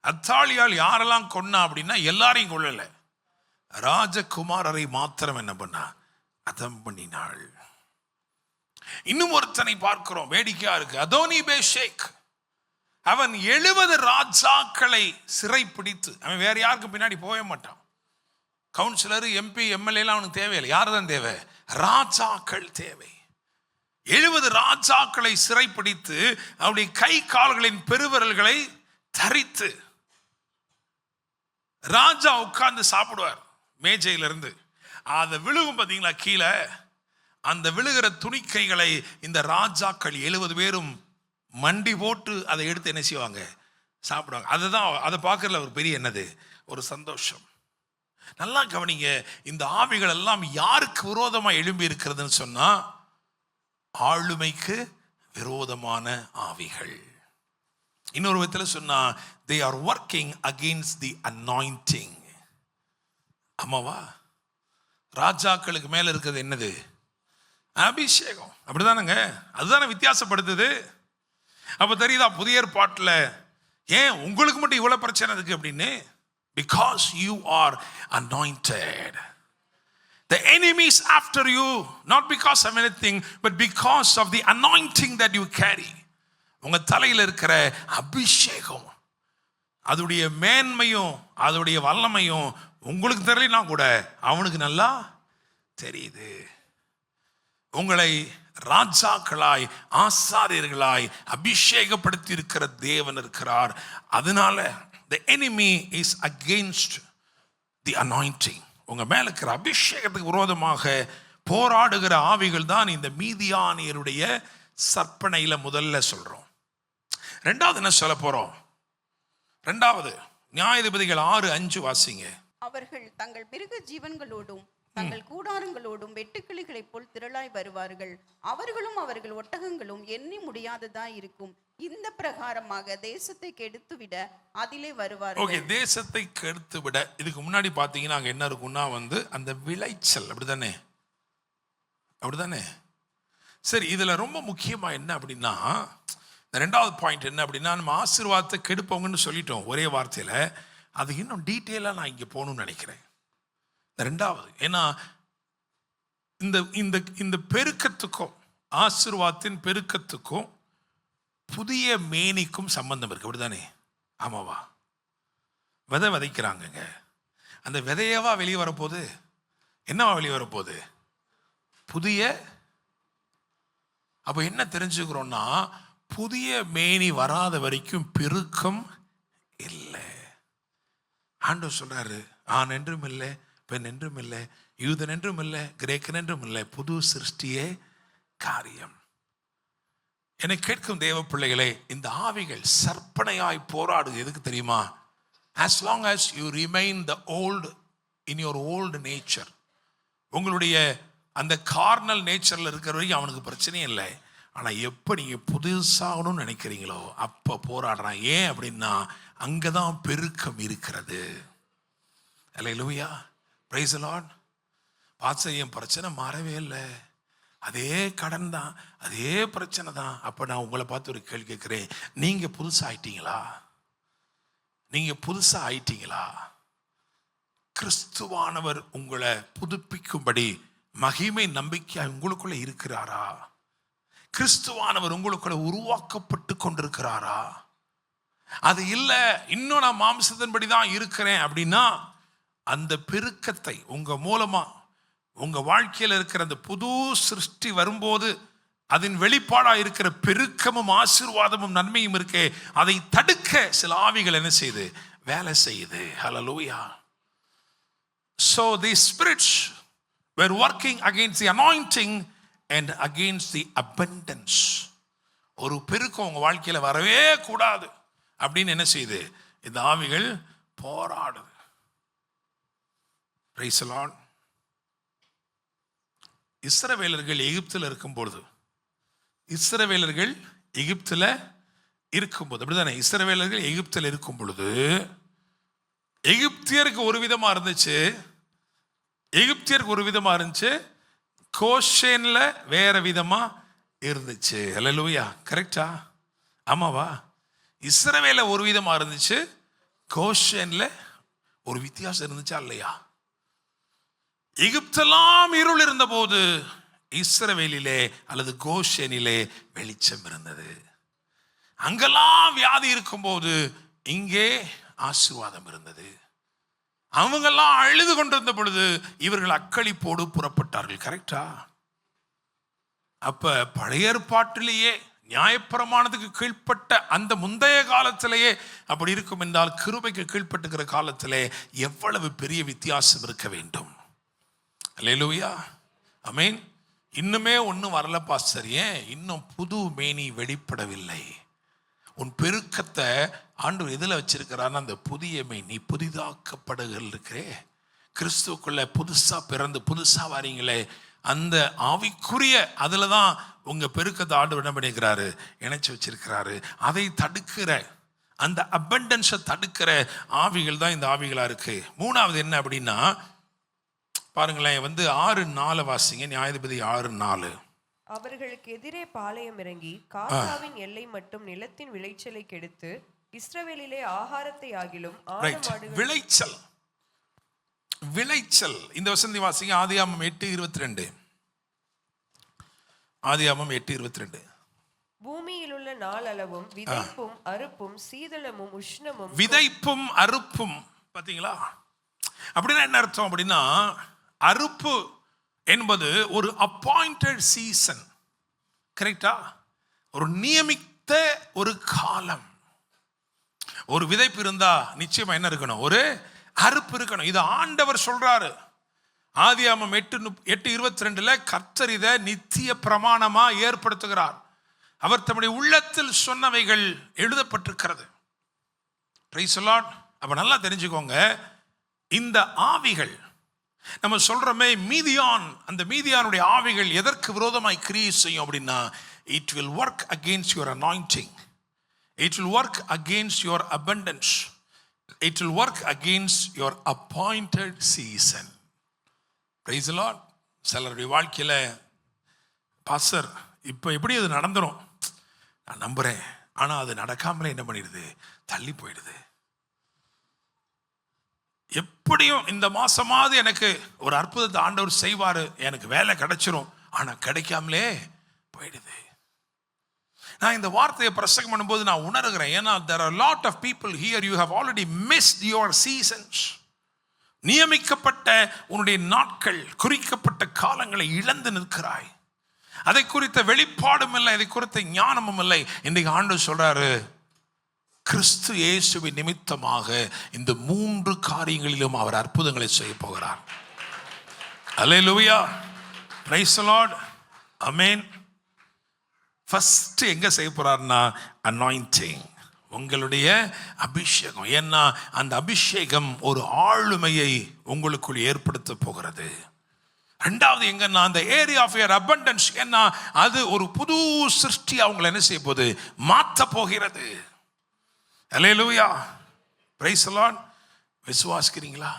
[SPEAKER 1] அத்தாளியால் யாரெல்லாம் கொன்னா அப்படின்னா எல்லாரையும் கொள்ளல, ராஜகுமாரரை மாத்திரம் என்ன பண்ணா? அதம் பண்ணினாள். இன்னும் ஒருத்தனை பார்க்கிறோம், வேடிக்கையா இருக்கு. அதோனி பேஷேக், அவன் 70 ராஜாக்களை சிறை பிடித்து, அவன் வேற யாருக்கு பின்னாடி போக மாட்டான். கவுன்சிலர், எம்பி, எம்எல்ஏ எல்லாம் அவனுக்கு தேவையில்லை. யார் தான் தேவை? ராஜாக்கள் தேவை. 70 ராஜாக்களை சிறை பிடித்து அவருடைய கை கால்களின் பெருவிரல்களை தரித்து, ராஜா உட்கார்ந்து சாப்பிடுவார் மேஜையிலிருந்து. அதை விழுகும் பார்த்தீங்களா கீழே, அந்த விழுகிற துணிக்கைகளை இந்த ராஜாக்கள் 70 பேரும் மண்டி போட்டு அதை எடுத்து என்ன செய்வாங்க? சாப்பிடுவாங்க. அதுதான், அதை பார்க்கறதுல ஒரு பெரிய என்னது? ஒரு சந்தோஷம். நல்லா கவனிங்க, இந்த ஆவிகள் எல்லாம் யாருக்கு விரோதமாக எழும்பி இருக்கிறதுன்னு சொன்னா, ஆளுமைக்கு விரோதமான ஆவிகள். இன்னொரு விதத்தில் சொன்னா, they are working against the anointing. ஆமாவா? ராஜாக்களுக்கு மேல இருக்கிறது என்னது? அபிஷேகம். அப்படிதானங்க? அதுதானே வித்தியாசப்படுத்துது. அப்ப தெரியுதா புதிய ஏற்பாட்டில் ஏன் உங்களுக்கு மட்டும் இவ்வளவு பிரச்சனை இருக்கு அப்படின்னு? Because you are anointed. The enemy is after you not because of anything, but because of the anointing that you carry. உங்க தலையில் இருக்கிற அபிஷேகம், அதோடைய மேன்மையும் அதோடைய வல்லமையும் உங்களுக்கு தெரியலனா கூட அவனுக்கு நல்லா தெரியுது. உங்களை ராஜாக்களாய் ஆசாரியர்களாய் அபிஷேகப்படுத்தி இருக்கிற தேவன் இருக்கிறார். அதனால the enemy is against the anointing. உங்க மேல இருக்கிற அபிஷேகத்துக்கு விரோதமாக போராடுகிற ஆவிகள் தான் இந்த மீதியானியருடைய சற்பனையில முதல்ல சொல்றோம். ரெண்டாவது என்ன சொல்ல போறோம்? ரெண்டாவது நியாயாதிபதிகள் 6:5 வாசிங்க.
[SPEAKER 3] அவர்கள் தங்கள் மிருக ஜீவன்களோடும் தங்கள் கூடாரங்களோடும் வெட்டுக்கிளிகளைப் போல் திரளாய் வருவார்கள். அவர்களும் அவர்கள் ஒட்டகங்களும் எண்ணி முடியாததா இருக்கும். இந்த பிரகாரமாக தேசத்தை கெடுத்துவிட அதிலே வருவார்கள்.
[SPEAKER 1] ஓகே, தேசத்தை கெடுத்து விட. இதுக்கு முன்னாடி பாத்தீங்கன்னா அங்க என்ன இருக்கும்னா அந்த விளைச்சல். அப்படிதானே? அப்படிதானே? சரி, இதுல ரொம்ப முக்கியமா என்ன அப்படின்னா, ரெண்டாவது பாயிண்ட் என்ன அப்படின்னா, நம்ம ஆசீர்வாதத்தை கெடுப்பவங்கன்னு சொல்லிட்டோம் ஒரே வார்த்தையில. அது இன்னும் டீட்டெயிலா நான் இங்க போகணும்னு நினைக்கிறேன். ரெண்டாவது, ஏன்னா இந்த இந்த இந்த பெருக்கத்துக்கும் ஆசீர்வாதத்தின் பெருக்கத்துக்கும் புதிய மேனிக்கும் சம்பந்தம் இருக்கு. அப்படிதானே? ஆமாவா? விதை விதைக்கிறாங்கங்க. அந்த விதையவா வெளியே வரப்போகுது? என்னவா வெளியே வரப்போகுது? புதிய. அப்போ என்ன தெரிஞ்சுக்கிறோம்னா, புதிய மேனி வராத வரைக்கும் பெருக்கம் இல்லை. ஆண்டவர் சொல்றாரு, ஆண் என்றும் இல்லை, பெண் என்றும் இல்லை, யூதன் என்றும் இல்லை, கிரேக்கன் என்றும் இல்லை, புது சிருஷ்டியே காரியம். என்னை கேட்கும் தேவ பிள்ளைகளே, இந்த ஆவிகள் சற்பனையாய் போராடுது. எதுக்கு தெரியுமா? as long as you remain the old in your old nature, உங்களுடைய அந்த கார்னல் நேச்சர்ல இருக்கிற வரைக்கும் அவனுக்கு பிரச்சனையே இல்லை. ஆனால் எப்போ நீங்கள் புதுசாகணும்னு நினைக்கிறீங்களோ அப்போ போராடுறான். ஏன் அப்படின்னா அங்கே தான் பெருக்கம் இருக்கிறது. அல்லேலூயா, பிரைஸ் தி லார்ட். பாஸ்டர் என் பிரச்சனை மாறவே இல்லை, அதே கடன் தான், அதே பிரச்சனை தான். அப்போ நான் உங்களை பார்த்து ஒரு கேள்வி கேட்குறேன், நீங்கள் புதுசாக ஆயிட்டீங்களா? நீங்கள் புதுசாக ஆயிட்டீங்களா? கிறிஸ்துவானவர் உங்களை புதுப்பிக்கும்படி மகிமை நம்பிக்கை உங்களுக்குள்ள இருக்கிறாரா? கிறிஸ்துவானவர் உங்களுக்குள்ள உருவாக்கப்பட்டு கொண்டிருக்கிறாரா? அது இல்லை, இன்னும் நான் மாம்சத்தின்படி தான் இருக்கிறேன் அப்படின்னா அந்த பெருக்கத்தை உங்க மூலமா உங்க வாழ்க்கையில் இருக்கிற அந்த புது சிருஷ்டி வரும்போது அதன் வெளிப்பாடா இருக்கிற பெருக்கமும் ஆசீர்வாதமும் நன்மையும் இருக்கே, அதை தடுக்க சில ஆவிகள் என்ன செய்யுது? வேலை செய்யுது. ஹல்லேலூயா. So the spirits were working against the anointing and against the abundance. ஒரு பெருக்கம் உங்க வாழ்க்கையில வரவே கூடாது அப்படின்னு என்ன செய்யுது? இந்த ஆவிகள் போராடுது. Praise the Lord. இஸ்ரவேலர்கள் எகிப்தில் இருக்கும்போது அப்படிதானே? இஸ்ரவேலர்கள் எகிப்தில் இருக்கும் பொழுது எகிப்தியருக்கு ஒரு விதமா இருந்துச்சு, கோஷேன்ல வேற விதமா இருந்துச்சு. அல்லேலூயா, கரெக்டா? ஆமாவா? இஸ்ரவேல ஒரு விதமா இருந்துச்சு, கோஷேன்ல ஒரு வித்தியாசம் இருந்துச்சா இல்லையா? எகிப்தெல்லாம் இருள் இருந்த போது இஸ்ரவேலிலே அல்லது கோஷேனிலே வெளிச்சம் இருந்தது. அங்கெல்லாம் வியாதி இருக்கும்போது இங்கே ஆசீர்வாதம் இருந்தது. அவங்கெல்லாம் அழுது கொண்டிருந்த பொழுது இவர்கள் அக்களிப்போடு புறப்பட்டார்கள். கரெக்டா? அப்ப பழைய ஏற்பாட்டிலேயே நியாயப்பிரமாணத்துக்கு கீழ்ப்பட்ட அந்த முந்தைய காலத்திலேயே அப்படி இருக்கும் என்றால் கிருபைக்கு கீழ்ப்பட்டுகிற காலத்திலே எவ்வளவு பெரிய வித்தியாசம் இருக்க வேண்டும். அல்லேலூயா, ஆமென். இன்னுமே ஒன்றும் வரல பாஸ்டர், ஏன் இன்னும் புது மேனி வெளிப்படவில்லை? உன் பெருக்கத்தை ஆண்டவர் எதில் வச்சிருக்கிறான்னு அந்த புதிய மேனி புதிதாக்கப்படுகள் இருக்கிறே, கிறிஸ்துக்குள்ள புதுசா பிறந்து புதுசா வரீங்களே, அந்த ஆவிக்குரிய அதில் தான் உங்க பெருக்கத்தை ஆண்டவர் என்ன பண்ணிக்கிறாரு? இணைச்சு வச்சிருக்கிறாரு. அதை தடுக்கிற அந்த அபண்டன்ஸை தடுக்கிற ஆவிகள் தான் இந்த ஆவிகளா இருக்கு. மூணாவது என்ன அப்படின்னா பாருங்களேன், 6:4 வாசிங்க. நியாயாதிபதி 6:4.
[SPEAKER 2] அவர்களுக்கு எதிரே பாளையம் இறங்கி காசாவின் எல்லை மட்டும் நிலத்தின் விளைச்சலை கெடுத்து இஸ்ரவேலிலே ஆகாரத்தை ஆகிலும்
[SPEAKER 1] விளைச்சல் இந்த வசந்தி வாசிங்க. ஆதியாகமம் 8:22. ஆதியாகமம் 8:22.
[SPEAKER 2] பூமியில் உள்ள நாள் அளவும் விதைப்பும் அறுப்பும் சீதளமும் உஷ்ணமும்.
[SPEAKER 1] விதைப்பும் அறுப்பும் பாத்தீங்களா? அப்படின்னா என்ன அர்த்தம் அப்படின்னா, அறுப்பு என்பது ஒரு அப்பாயிண்டட் சீசன். கரெக்டா? ஒரு நியமித்த ஒரு காலம். ஒரு விதைப்பு இருந்தா நிச்சயமா என்ன இருக்கணும்? ஒரு அறுப்பு இருக்கணும். இது ஆண்டவர் சொல்றாரு. ஆதியாகமம் 8:22 கர்த்தர் இதை நித்திய பிரமாணமா ஏற்படுத்துகிறார். அவர் தம்முடைய உள்ளத்தில் சொன்னவைகள் எழுதப்பட்டிருக்கிறது. Price the Lord. அப்ப நல்லா தெரிஞ்சுக்கோங்க, இந்த ஆவிகள் நம்ம சொல்றோமே மீதியான், அந்த மீதியானுடைய ஆவிகள் எதற்கு விரோதமாய் கிரியை செய்யும் அப்படின்னா, it will work against your anointing, it will work against your abundance, it will work against your appointed season. Praise the Lord. சிலருடைய வாழ்க்கையில பாஸ்டர் இப்போ எப்படி அது நடந்துரும் நான் நம்புறேன், ஆனா அது நடக்காமலே என்ன பண்ணிடுது? தள்ளி போயிடுது. எப்படியும் இந்த மாசமாவது எனக்கு ஒரு அற்புதத்தை ஆண்டவர் செய்வாரு, எனக்கு வேலை கிடைச்சிரும், ஆனா கிடைக்காமலே போயிடுது. நான் இந்த வார்த்தையை பிரசங்கம் பண்ணும்போது நான் உணர்கிறேன், ஏன்னா there are a lot of people here, you have already missed your seasons. நியமிக்கப்பட்ட உன்னுடைய நாட்கள், குறிக்கப்பட்ட காலங்களை இழந்து நிற்கிறாய். அதை குறித்த வெளிப்பாடும் இல்லை, அதை குறித்த ஞானமும் இல்லை. இன்றைக்கு ஆண்டவர் சொல்றாரு, கிறிஸ்து இயேசுவின் நிமித்தமாக இந்த 3 காரியங்களிலும் அவர் அற்புதங்களை செய்ய போகிறார். Alleluia, praise the Lord, amen. First எங்க செய்ய போறார்னா அனாயிண்டிங், உங்களுடைய அபிஷேகம். ஏன்னா அந்த அபிஷேகம் ஒரு ஆளுமையை உங்களுக்குள் ஏற்படுத்த போகிறது. ரெண்டாவது எங்கன்னா அந்த ஏரியா ஆஃப் யுவர் அபண்டன்ஸ், ஏன்னா அது ஒரு புது சிருஷ்டி அவங்களை என்ன செய்ய போகுது, மாற்ற போகிறது. அல்லேலூயா, பிரைஸ் தி லார்ட். விசுவாசிக்கிறீங்களா?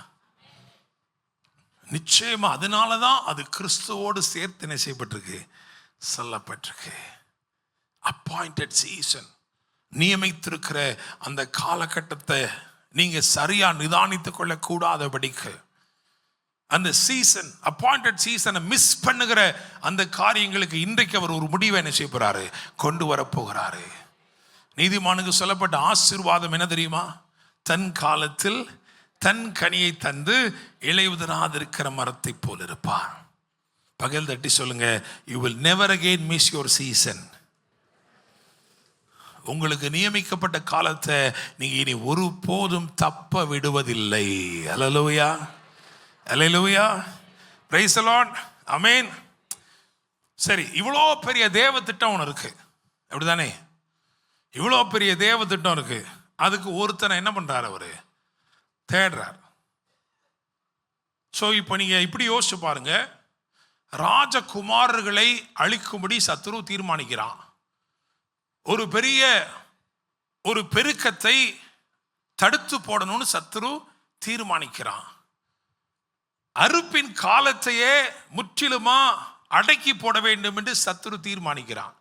[SPEAKER 1] நிச்சயமா. அதனாலதான் அது கிறிஸ்துவோடு சேர்த்து என்ன செய்யப்பட்டிருக்கு, சொல்லப்பட்டிருக்கு. அப்பாயிண்டட் சீசன், நியமித்திருக்கிற அந்த காலகட்டத்தை நீங்க சரியா நிதானித்துக் கொள்ள கூடாதபடிக்கு அந்த சீசன், அப்பாயிண்டட் சீசனை மிஸ் பண்ணுகிற அந்த காரியங்களுக்கு இன்றைக்கு அவர் ஒரு முடிவை என்ன செய்ய போறாரு, கொண்டு வரப்போகிறாரு. நீதிமானுக்கு சொல்லப்பட்ட ஆசீர்வாதம் என்ன தெரியுமா? தன் காலத்தில் தன் கனியை தந்து இளையுதிராதிருக்கிற மரத்தை போல் இருப்பார். பகல் தட்டி சொல்லுங்க, you will never again miss your season. உங்களுக்கு நியமிக்கப்பட்ட காலத்தை நீங்க இனி ஒருபோதும் தப்ப விடுவதில்லை. அல்லேலூயா, அல்லேலூயா, பிரைஸ் தி லார்ட், ஆமென். சரி, இவ்வளோ பெரிய தேவ திட்டம் ஒன்று இருக்கு, அப்படிதானே? இவ்வளோ பெரிய தேவ திட்டம் இருக்கு. அதுக்கு ஒருத்தனை என்ன பண்றாரு, அவரு தேடுறார். ஸோ இப்போ நீங்க இப்படி யோசிச்சு பாருங்க, ராஜகுமாரர்களை அழிக்கும்படி சத்துரு தீர்மானிக்கிறான். ஒரு பெரிய ஒரு பெருக்கத்தை தடுத்து போடணும்னு சத்துரு தீர்மானிக்கிறான். அறுப்பின் காலத்தையே முற்றிலுமா அடக்கி போட வேண்டும் என்று சத்துரு தீர்மானிக்கிறான்.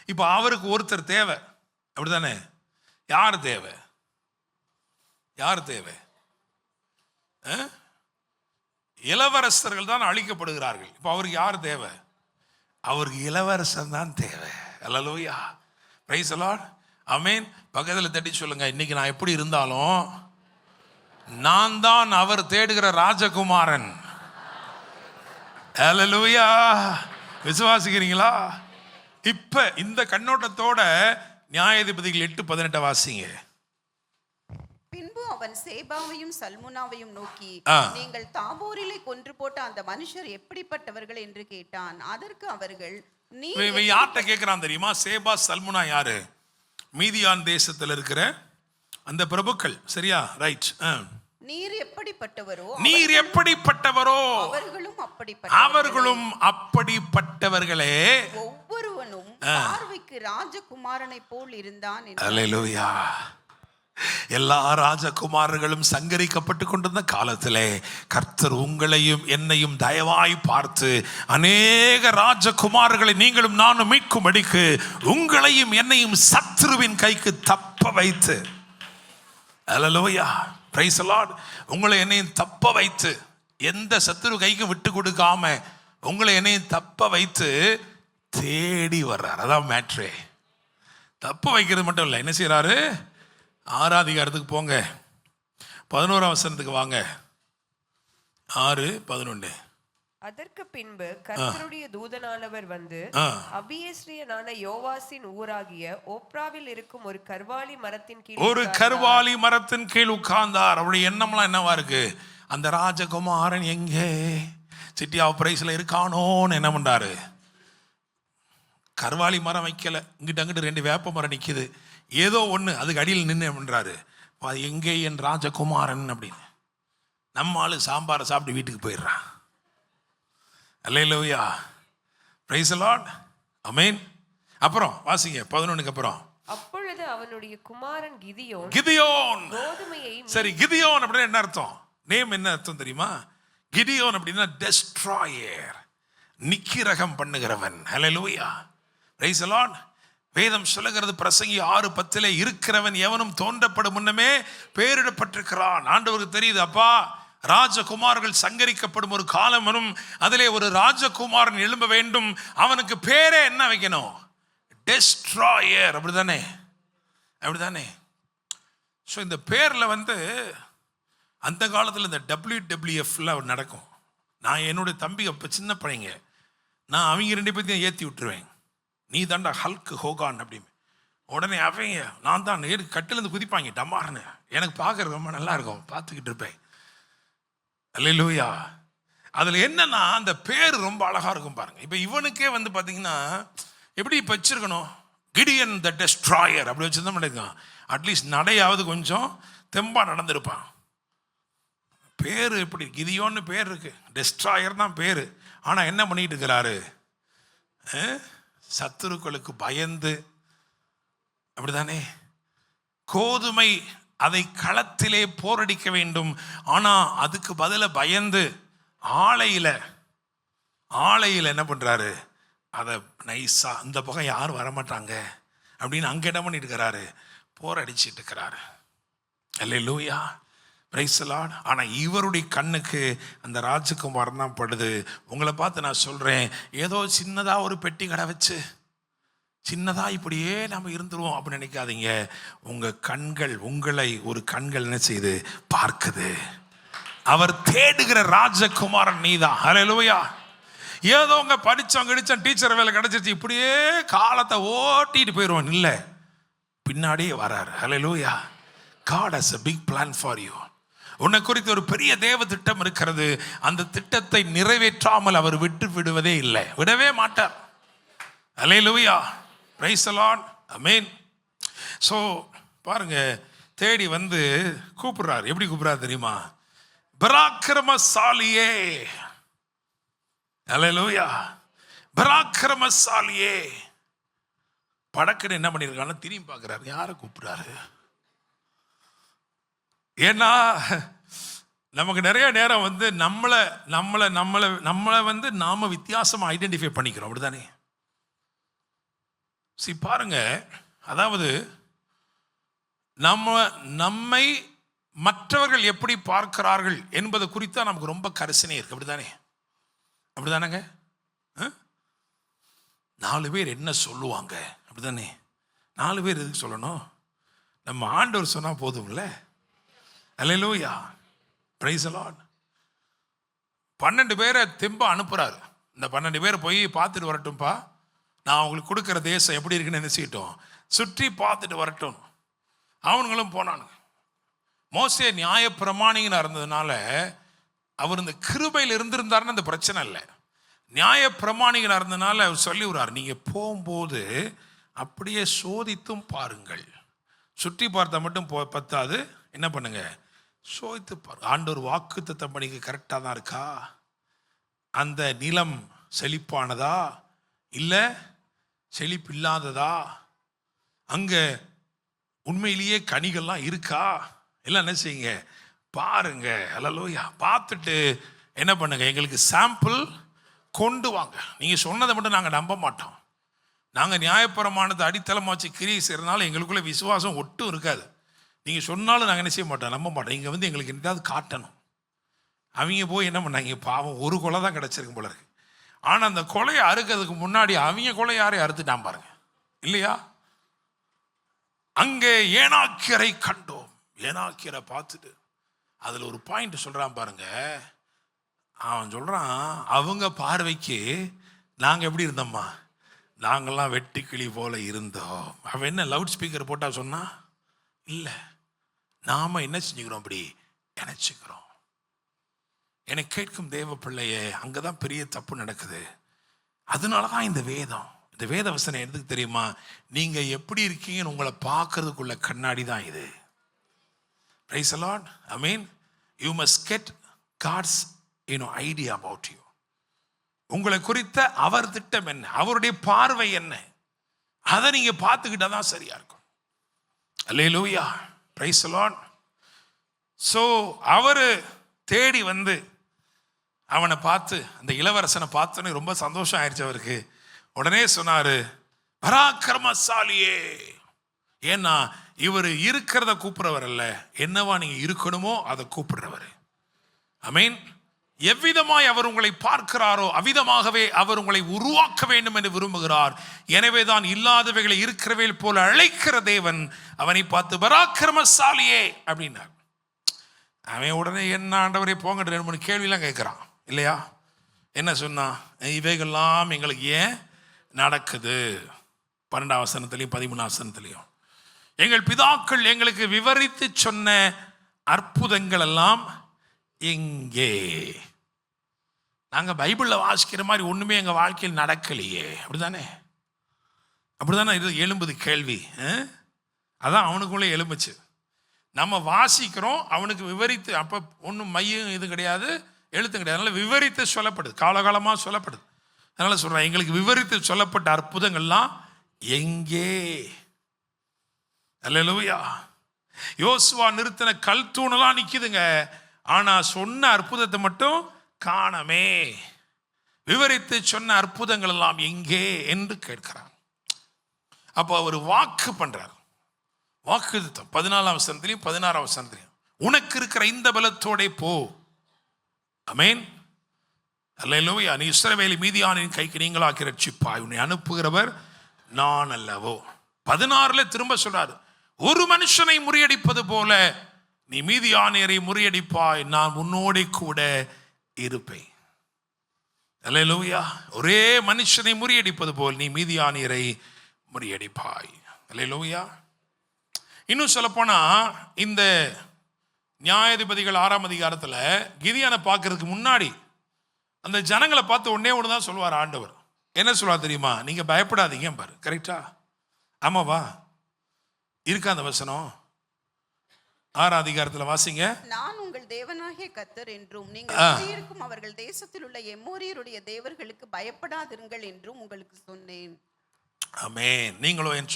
[SPEAKER 1] இப்போ அவருக்கு ஒருத்தர் தேவை, அப்படிதானே? யார் தேவை? யார் தேவை? இளவரசர்கள் தான் அழிக்கப்படுகிறார்கள். இப்போ அவருக்கு யார் தேவை? அவருக்கு இளவரசன் தான் தேவை. அல்லேலூயா, பிரைஸ் தி லார்ட், ஆமென். பக்கத்தில் தட்டி சொல்லுங்க, இன்னைக்கு நான் எப்படி இருந்தாலும் நான் தான் அவர் தேடுகிற ராஜகுமாரன். அல்லேலூயா, விசுவாசிக்கிறீங்களா? இப்ப இந்த கண்ணோட்டத்தோட நியாயாதிபதிகள் 8:18 வாசிங்க.
[SPEAKER 3] பின்பு அவன் சேபாவையும் சல்முனாவையும் நோக்கி, நீங்கள் தாபோரிலே கொன்று போட்ட அந்த மனுஷர் எப்படிப்பட்டவர்கள் என்று கேட்டான். அதற்கு அவர்கள், நீ
[SPEAKER 1] யார்கிட்ட கேட்கிறான் தெரியுமா? சேபா சல்முனா யாரு? மீதியான் தேசத்தில் இருக்கிற அந்த பிரபுக்கள். சரியா? ரைட்.
[SPEAKER 3] நீர் எப்படிப்பட்டவரோ
[SPEAKER 1] நீர் எப்படிப்பட்டவரோ
[SPEAKER 3] அவர்களும்
[SPEAKER 1] அப்படிப்பட்டவர்களே.
[SPEAKER 3] ஒவ்வொருவனும் பார்வைக்கு ராஜகுமாரனை போல் இருந்தான்.
[SPEAKER 1] அல்லேலூயா. எல்லா ராஜகுமாரர்களும் சங்கரிக்கப்பட்டு கொண்டிருந்த காலத்திலே கர்த்தர் உங்களையும் என்னையும் தயவாய் பார்த்து அநேக ராஜகுமாரர்களை நீங்களும் நானும் மீட்கும்படிக்கு உங்களையும் என்னையும் சத்துருவின் கைக்கு தப்ப வைத்து, அல்லேலூயா, பிரைஸ் தி லார்ட், உங்களை என்னையும் தப்ப வைத்து, எந்த சத்துரு கைக்கு விட்டு கொடுக்காம உங்களை என்னையும் தப்ப வைத்து தேடி வர்றார். அதான் மேட்ரே. தப்ப வைக்கிறது மட்டும் இல்லை, என்ன செய்யறாரு? 6ஆம் அதிகாரத்துக்கு போங்க, 11ஆம் வசனத்துக்கு வாங்க. 6:11.
[SPEAKER 2] அதற்கு பின்பு கர்த்தருடைய தூதனானவர் வந்து அபியேஸ்ரியனான யோவாசின் ஊராகிய ஓப்ராவில் இருக்கும் ஒரு கர்வாலி மரத்தின் கீழ் உட்கார்ந்தார். அவருடைய எண்ணம்லாம் என்னவா இருக்கு? அந்த ராஜகுமாரன் எங்கே சிட்டி ஆஃப் பிரைஸ்ல இருக்கானோன்னு என்ன பண்றாரு? கர்வாலி மரம் வைக்கல, இங்கிட்ட அங்கிட்டு 2 வேப்ப மரம் நிக்குது, ஏதோ ஒன்று அதுக்கு அடியில் நின்று பண்றாரு, எங்கே என் ராஜகுமாரன் அப்படின்னு. நம்ம ஆளு சாம்பாரை சாப்பிட்டு வீட்டுக்கு போயிடுறான். அல்லேலூயா, பிரைஸ் தி லார்ட், ஆமென். அப்புறம் வாசிங்க 11க்கு அப்புறம். அப்பொழுது அவனுடைய குமாரன் கிதியோன் கோதுமையை.
[SPEAKER 1] சரி, கிதியோன் அப்படின்னா என்ன அர்த்தம்? நேம் என்ன அர்த்தம் தெரியுமா? கிதியோன் அப்படின்னா டெஸ்ட்ராயர், நிக்கிரகம் பண்ணுகிறவன். Alleluia, praise the Lord. வேதம் சொல்லுகிறது பிரசங்கி 6:10 இருக்கிறவன் எவனும் தோன்றப்படும் முன்னமே பேரிடப்பட்டிருக்கிறான். ஆண்டவருக்கு தெரியுது, அப்பா ராஜகுமார்கள் சங்கரிக்கப்படும் ஒரு காலம் வரும், அதிலே ஒரு ராஜகுமாரன் எழும்ப வேண்டும், அவனுக்கு பேரே என்ன வைக்கணும்? டெஸ்ட்ராயர். அப்படிதானே? அப்படிதானே? ஸோ இந்த பேரில் அந்த காலத்தில் இந்த WWFல நடக்கும். நான் என்னுடைய தம்பி அப்போ சின்ன பையங்க, நான் அவங்க 2 பேர்த்தையும் ஏற்றி விட்டுருவேன். நீ தாண்டா ஹல்க் ஹோகான் அப்படின்னு. உடனே அவங்க நான் தான் கட்டிலேருந்து குதிப்பாங்க டமார்னு. எனக்கு பார்க்கறது ரொம்ப நல்லா இருக்கும், பார்த்துக்கிட்டு இருப்பேன். அல்லேலூயா. அதில் என்னன்னா அந்த பேர் ரொம்ப அழகாக இருக்கும் பாருங்க. இப்போ இவனுக்கே பார்த்தீங்கன்னா எப்படி இப்போ வச்சிருக்கணும்? கிடியன் த டெஸ்ட்ராயர் அப்படி வச்சுருந்தா மாட்டேங்க, அட்லீஸ்ட் நடையாவது கொஞ்சம் தெம்பா நடந்திருப்பான். பேர் எப்படி கிதியோன்னு பேர் இருக்கு, டெஸ்ட்ராயர் தான் பேர். ஆனா என்ன பண்ணிட்டு இருக்கிறாரு? சத்துருக்களுக்கு பயந்து, அப்படிதானே? கோதுமை அதை களத்திலே போரடிக்க வேண்டும், ஆனா அதுக்கு பதில பயந்து ஆலையில என்ன பண்றாரு? அதை நைஸா, இந்த பக்கம் யாரும் வரமாட்டாங்க அப்படின்னு அங்க என்ன பண்ணிட்டு இருக்கிறாரு? போரடிச்சிட்டு இருக்கிறாரு. அல்லேலூயா, பிரைஸ் தி லார்ட். ஆனா இவருடைய கண்ணுக்கு அந்த ராஜகுமாரன் தான் படுது. உங்களை பார்த்து நான் சொல்றேன், ஏதோ சின்னதா ஒரு பெட்டி கடை வச்சு சின்னதா இப்படியே நம்ம இருந்துருவோம் அப்படின்னு நினைக்காதீங்க. உங்க கண்கள் உங்களை ஒரு கண்கள் என்ன செய்து பார்க்குது. அவர் தேடுகிற ராஜகுமாரன் நீதான். ஹல்லேலூயா. ஏதோ உங்க படிச்சோம் டீச்சர் வேலை கிடைச்சிருச்சு இப்படியே காலத்தை ஓட்டிட்டு போயிடுவோம் இல்லை, பின்னாடியே வராரு. ஹல்லேலூயா. God has a big plan for you. உன்னை குறித்து ஒரு பெரிய தேவ திட்டம் இருக்கிறது. அந்த திட்டத்தை நிறைவேற்றாமல் அவர் விட்டு விடுவதே இல்லை, விடவே மாட்டார். Hallelujah, praise the Lord, amen. So பாருங்க, தேடி வந்து கூப்பிடுறாரு. எப்படி கூப்பிடுறாரு தெரியுமா? பராக்கிரமசாலியே. ஹல்லேலூயா, பராக்கிரமசாலியே. படக்குன்னு என்ன பண்ணியிருக்கான்னு திரும்பி பார்க்குறாரு, யாரை கூப்பிடுறாரு? ஏன்னா நமக்கு நிறைய நேரம் வந்து நம்மளை வந்து நாம வித்தியாசமாக ஐடென்டிஃபை பண்ணிக்கிறோம், அப்படிதானே? பாருங்க, அதாவது நம்மை மற்றவர்கள் எப்படி பார்க்கிறார்கள் என்பது குறித்து நமக்கு ரொம்ப கரிசனை இருக்கு, அப்படிதானங்க? 4 பேர் என்ன சொல்லுவாங்க, அப்படிதானே? 4 பேர் எதுக்கு சொல்லணும்? நம்ம ஆண்டவர் சொன்னா போதும்ல. அல்லேலூயா, பிரைஸ் தி லார்ட். 12 பேரை தெம்பா அனுப்புறாரு. இந்த 12 பேரை போய் பார்த்துட்டு வரட்டும்பா, நான் அவங்களுக்கு கொடுக்குற தேசம் எப்படி இருக்குன்னு நினைச்சிட்டோம், சுற்றி பார்த்துட்டு வரட்டும். அவனுங்களும் போனானுங்க. மோசே நியாய பிரமாணிகனாக இருந்ததுனால அவர் இந்த கிருபையில் இருந்திருந்தாருன்னு அந்த பிரச்சனை இல்லை. நியாய பிரமாணிகனாக இருந்ததுனால அவர் சொல்லி விடுறார், நீங்கள் போகும்போது அப்படியே சோதித்தும் பாருங்கள். சுற்றி பார்த்தா மட்டும் பத்தாது, என்ன பண்ணுங்க, சோதித்து பாருங்க. ஆண்டவர் வாக்குத்தத்தம் பண்ணிக்க கரெக்டாக தான் இருக்கா? அந்த நிலம் செழிப்பானதா இல்லை செழிப்பில்லாததா? அங்கே உண்மையிலேயே கனிகள்லாம் இருக்கா? எல்லாம் என்ன செய்யுங்க, பாருங்க. அல்லேலூயா. பார்த்துட்டு என்ன பண்ணுங்க, எங்களுக்கு சாம்பிள் கொண்டு வாங்க. நீங்கள் சொன்னதை மட்டும் நாங்கள் நம்ப மாட்டோம். நாங்கள் நியாயப்பிரமாணத்தை அடித்தளமாக வச்சு கிரியை செய்கிறதுனால எங்களுக்குள்ள விசுவாசம் ஒட்டும் இருக்காது. நீங்கள் சொன்னாலும் நாங்கள் என்ன செய்ய மாட்டோம், நம்ப மாட்டோம். இங்கே வந்து எங்களுக்கு என்னதாவது காட்டணும். அவங்க போய் என்ன பண்ணாங்க, பாவம் ஒரு கொலை தான் கிடச்சிருக்கு போல இருக்கு. ஆனால் அந்த கொலையை அறுக்கிறதுக்கு முன்னாடி அவங்க கொலை யாரையும் அறுத்துட்டான் பாருங்க, இல்லையா? அங்கே ஏனாக்கியரை கண்டோம். ஏனாக்கியரை பார்த்துட்டு அதில் ஒரு பாயிண்ட் சொல்கிறான் பாருங்க. அவன் சொல்கிறான், அவங்க பார்வைக்கு நாங்கள் எப்படி இருந்தோம்மா, நாங்கள்லாம் வெட்டுக்கிளி போல இருந்தோம். அவன் என்ன லவுட் ஸ்பீக்கர் போட்டால் சொன்னா இல்லை, நாம் என்ன செஞ்சுக்கிறோம், அப்படி நினச்சிக்கிறோம். எனக்கு கேட்கும் தேவ பிள்ளையே, அங்கே தான் பெரிய தப்பு நடக்குது. அதனால தான் இந்த வேத வசனம் எதுக்கு தெரியுமா? நீங்கள் எப்படி இருக்கீங்கன்னு உங்களை பார்க்கறதுக்குள்ள கண்ணாடி தான் இது. Praise the Lord. I mean, you must get God's idea about you. உங்களை குறித்த அவர் திட்டம் என்ன, அவருடைய பார்வை என்ன, அதை நீங்க பார்த்துக்கிட்டா தான் சரியா இருக்கும். அல்லேலூயா, பிரைஸ் தி லார்ட். ஸோ அவர் தேடி வந்து அவனை பார்த்து, அந்த இளவரசனை பார்த்தோன்னே ரொம்ப சந்தோஷம் ஆயிடுச்சு அவருக்கு. உடனே சொன்னாரு, பராக்கிரமசாலியே. ஏன்னா இவர் இருக்கிறத கூப்பிடுறவர் அல்ல, என்னவா நீங்க இருக்கணுமோ அதை கூப்பிடுறவர். ஆமென். எவ்விதமாய் அவர் உங்களை பார்க்கிறாரோ அவ்விதமாகவே அவர் உங்களை உருவாக்க வேண்டும் என்று விரும்புகிறார். எனவே தான் இல்லாதவைகளை இருக்கிறவை போல அழைக்கிற தேவன் அவனை பார்த்து பராக்கிரமசாலியே அப்படின்னார். அவன் உடனே என்ன ஆண்டவரே போங்க 2-3 கேள்வியெல்லாம் கேட்குறான், இல்லையா? என்ன சொன்னா, இவைகள்லாம் எங்களுக்கு ஏன் நடக்குது? 12ஆம் வசனத்திலையும் 13ஆம் வசனத்திலையும் எங்கள் பிதாக்கள் எங்களுக்கு விவரித்து சொன்ன அற்புதங்கள் எல்லாம் எங்கே? நாங்கள் பைபிளில் வாசிக்கிற மாதிரி ஒன்றுமே எங்கள் வாழ்க்கையில் நடக்கலையே. அப்படிதானே இது எழும்புது கேள்வி. அதான் அவனுக்குள்ளே எழும்புச்சு. நம்ம வாசிக்கிறோம், அவனுக்கு விவரித்து, அப்போ ஒன்றும் மையம் இது கிடையாது, எழுத்து கிடையாது. அதனால விவரித்து சொல்லப்படுது, காலகாலமாக சொல்லப்படுது. அதனால சொல்றேன், எங்களுக்கு விவரித்து சொல்லப்பட்ட அற்புதங்கள்லாம் எங்கே? அல்லேலூயா. யோசுவா நிறுத்தின கல் தூணெல்லாம் நிக்குதுங்க, ஆனா சொன்ன அற்புதத்தை மட்டும் காணமே. விவரித்து சொன்ன அற்புதங்கள் எல்லாம் எங்கே என்று கேட்கிறார். அப்போ அவர் வாக்கு பண்றார், வாக்குத்தத்தம் 14ஆம் வசனத்திலையும் 16ஆம் வசனத்திலையும், உனக்கு இருக்கிற இந்த பலத்தோட போ. ஆமென். அல்லேலூயா. நீ இஸ்ரவேலை மீதியானின் கைக்கு நீங்களாக்கி ரட்சிப்பாய், உன்னை அனுப்புகிறவர் நான் அல்லவோ. 16ல திரும்ப சொல்றாரு, ஒரு மனுஷனை முறியடிப்பது போல நீ மீதியானியரை முறியடிப்பாய், நான் உன்னோட கூட இருப்பேன். அல்லேலூயா. ஒரே மனுஷனை முறியடிப்பது போல் நீ மீதியானியரை முறியடிப்பாய். அல்லேலூயா. இன்னும் சொல்ல போனா இந்த நியாயாதிபதிகள் 6ஆம் அதிகாரத்துல கிதியோனை பார்க்கறதுக்கு முன்னாடி அந்த ஜனங்களை பார்த்து ஒன்னே ஒன்று தான் சொல்லுவார் ஆண்டவர். என்ன சொல்லுவார் தெரியுமா? நீங்க பயப்படாதீங்க பாரு. கரெக்டா? ஆமாவா? இருக்கா அந்த வசனம்? 6ஆம் அதிகாரத்துல வாசிங்க. நான்
[SPEAKER 3] உங்கள் தேவனாகிய கர்த்தர் என்றும் நீங்கள் இருக்கும் அவர்கள் தேசத்தில் உள்ள எம்மோரியருடைய தேவர்களுக்கு பயப்படாதிருங்கள் என்றும் உங்களுக்கு சொன்னேன்.
[SPEAKER 1] ஆமென். நீங்களோ என்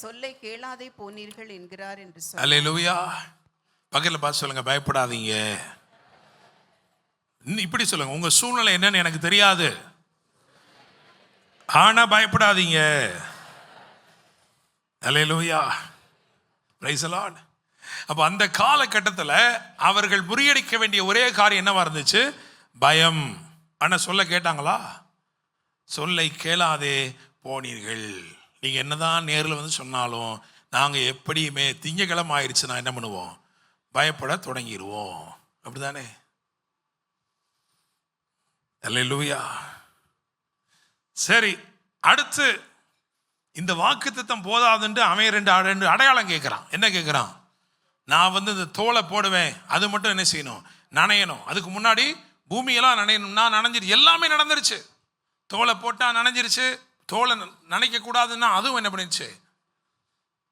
[SPEAKER 1] சொல்லை
[SPEAKER 3] கேளாதே போனீர்கள் என்கிறார் என்று சொன்னார்.
[SPEAKER 1] அல்லேலூயா. பக்கத்துல பார்த்து சொல்லுங்க, பயப்படாதீங்க. இப்படி சொல்லுங்க, உங்க சூழ்நிலை என்னன்னு எனக்கு தெரியாது, ஆனா பயப்படாதீங்க. அல்லேலூயா. Praise the Lord. அப்ப அந்த காலகட்டத்தில் அவர்கள் முறியடிக்க வேண்டிய ஒரே காரியம் என்னவா இருந்துச்சு? பயம். ஆனா சொல்ல கேட்டாங்களா? சொல்லை கேளாதே போனீர்கள். நீங்க என்னதான் நேரில் வந்து சொன்னாலும் நாங்க எப்படியுமே திங்கக்கிழமை ஆயிடுச்சுன்னா என்ன பண்ணுவோம்? பயப்பட தொடங்கிடுவோம். அப்படிதானே? அல்லேலூயா. சரி, அடுத்து இந்த வாக்குத்தத்தம் போதாதுன்னு அவன் ரெண்டு அடையாளம் கேட்கிறான். என்ன கேட்கிறான்? நான் வந்து இந்த தோலை போடுவேன், அது மட்டும் என்ன செய்யணும்? நனையணும். அதுக்கு முன்னாடி பூமியெல்லாம் நனையணும்னா நனைஞ்சிருச்சு, எல்லாமே நடந்துருச்சு. தோலை போட்டா நனைஞ்சிருச்சு, தோலை நனைக்க கூடாதுன்னா அதுவும் என்ன பண்ணிடுச்சு?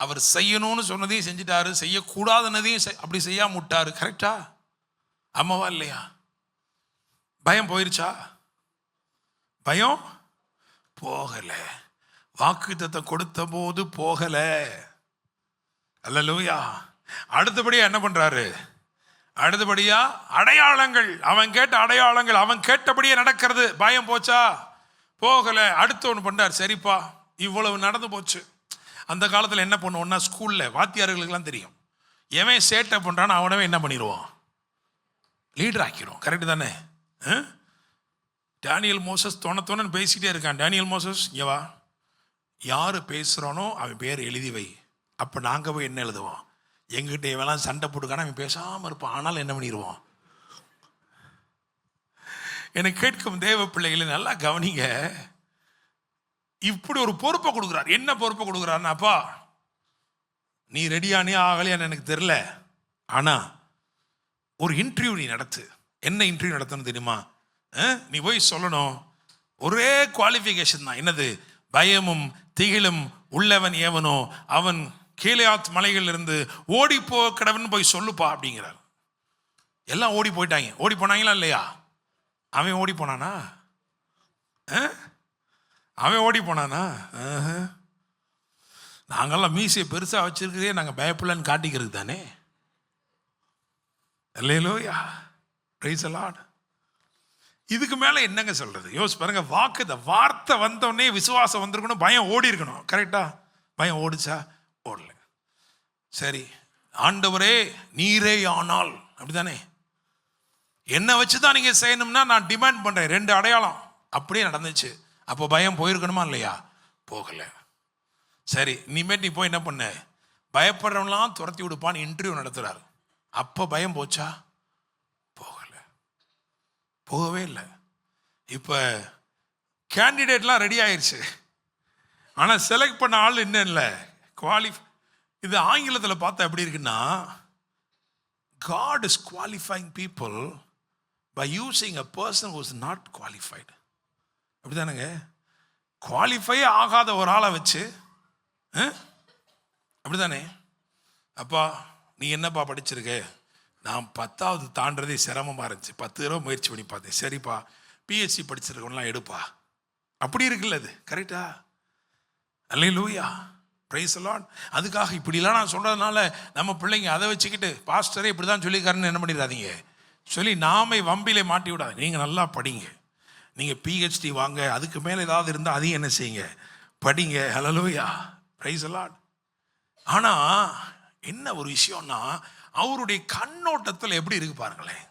[SPEAKER 1] அவர் செய்யணும்னு சொன்னதையும் செஞ்சுட்டாரு, செய்யக்கூடாதுன்னதையும் அப்படி செய்யாம விட்டாரு. கரெக்டா? ஆமாவா இல்லையா? பயம் போயிருச்சா? பயம் போகல. வாக்குத்தத்தம் கொடுத்த போது போகல. அல்லேலூயா. அடுத்தபடியா என்ன பண்றாரு? அடுத்தபடியா அடையாளங்கள். அவன் கேட்ட அடையாளங்கள், அவன் கேட்டபடியே நடக்கிறது. பயம் போச்சா? போகல. அடுத்து ஒன்று பண்றார். சரிப்பா, இவ்வளவு நடந்து போச்சு. அந்த காலத்தில் என்ன பண்ணுவோம்னா, ஸ்கூல்ல வாத்தியார்களுக்கெல்லாம் தெரியும், எவன் சேட்டை பண்றான்னு அவனவே என்ன பண்ணிடுவோம்? லீடர் ஆக்கிடும். கரெக்டு தானே? டேனியல் மோசஸ் தோணன்னு பேசிட்டே இருக்கான். டேனியல் மோசஸ் இங்க வா, யாரு பேசுறானோ அவன் பேர் எழுதி வை. அப்ப நாங்க போய் என்ன எழுதுவோம்? எங்கிட்ட இவெல்லாம் சண்டை போட்டுக்கான அவன் பேசாம இருப்பான். ஆனாலும் என்ன பண்ணிடுவோம்? எனக்கு கேட்கும் தேவ பிள்ளைகளை நல்லா கவனிங்க. இப்படி ஒரு பொறுப்பை கொடுக்குறார். என்ன பொறுப்பை கொடுக்குறாருன்னா, அப்பா நீ ரெடியானே ஆகலையான்னு எனக்கு தெரியல, ஆனா ஒரு இன்டர்வியூ நீ நடத்து. என்ன இன்டர்வியூ நடத்தணும் தெரியுமா? நீ போய் சொல்லணும், ஒரே குவாலிஃபிகேஷன் தான். என்னது? பயமும் திகிலும் உள்ளவன் எவனோ அவன் கீலேயாத் மலைகள் இருந்து ஓடி போ கடவன் போய் சொல்லுப்பா அப்படிங்கிறார். எல்லாம் ஓடி போயிட்டாங்க. ஓடி போனாங்களா இல்லையா? அவன் ஓடி போனானா? அவன் ஓடி போனானா? நாங்கெல்லாம் மீசையை பெருசா வச்சிருக்கிறதே நாங்க பயப்படலன்னு காட்டிக்கிறது தானே. அல்லேலூயா. Praise the Lord. இதுக்கு மேல என்னங்க சொல்றது? யோசிச்சு பாருங்க. வார்த்தை வந்தோடனே விசுவாசம் வந்திருக்கணும், பயம் ஓடி இருக்கணும். கரெக்டா? பயம் ஓடிச்சா? ஓடல. சரி, ஆண்டவரே நீரே ஆனால், அப்படித்தானே? என்ன வச்சுதான் நீங்க செய்யணும்னா நான் டிமாண்ட் பண்றேன். 2 அடையாளம் அப்படியே நடந்துச்சு. அப்போ பயம் போயிருக்கணுமா இல்லையா? போகல. சரி, இனிமேல் நீ போய் என்ன பண்ண? பயப்படுறவங்களாம் துரத்தி விடுப்பான்னு இன்டர்வியூ நடத்துறாரு. அப்போ பயம் போச்சா? போகல. போகவே இல்லை. இப்போ கேண்டிடேட்லாம் ரெடி ஆயிடுச்சு, ஆனால் செலக்ட் பண்ண ஆள் என்ன இல்லை, இது ஆங்கிலத்தில் பார்த்தா எப்படி இருக்குன்னா, God is qualifying people by using a person who is not qualified. அப்படிதானுங்க? குவாலிஃபை ஆகாத ஒரு ஆளை வச்சு, அப்படிதானே? அப்பா நீ என்னப்பா படிச்சிருக்க? நான் 10வது தாண்டதே சிரமமாக இருந்துச்சு. 10 தடவை முயற்சி பண்ணி பார்த்தேன். சரிப்பா, பிஹெச்டி படிச்சிருக்கவங்களாம் எடுப்பா. அப்படி இருக்குல்ல, அது கரெக்டா? அல்லேலூயா, பிரைஸ் தி லார்ட். அதுக்காக இப்படிலாம் நான் சொல்கிறதுனால நம்ம பிள்ளைங்க அதை வச்சுக்கிட்டு பாஸ்டரே இப்படி தான் சொல்லிக்காருன்னு என்ன பண்ணிடாதீங்க சொல்லி நாமே வம்பிலே மாட்டி விடாதீங்க. நீங்கள் நல்லா படிங்க, நீங்கள் பிஹெச்டி வாங்க, அதுக்கு மேலே ஏதாவது இருந்தால் அதையும் என்ன செய்யுங்க, படிங்க. அல்லேலூயா, பிரைஸ் தி லார்ட். ஆனால் என்ன ஒரு விஷயம்னா, அவருடைய கண்ணோட்டத்தில் எப்படி இருக்கு பாருங்களேன்.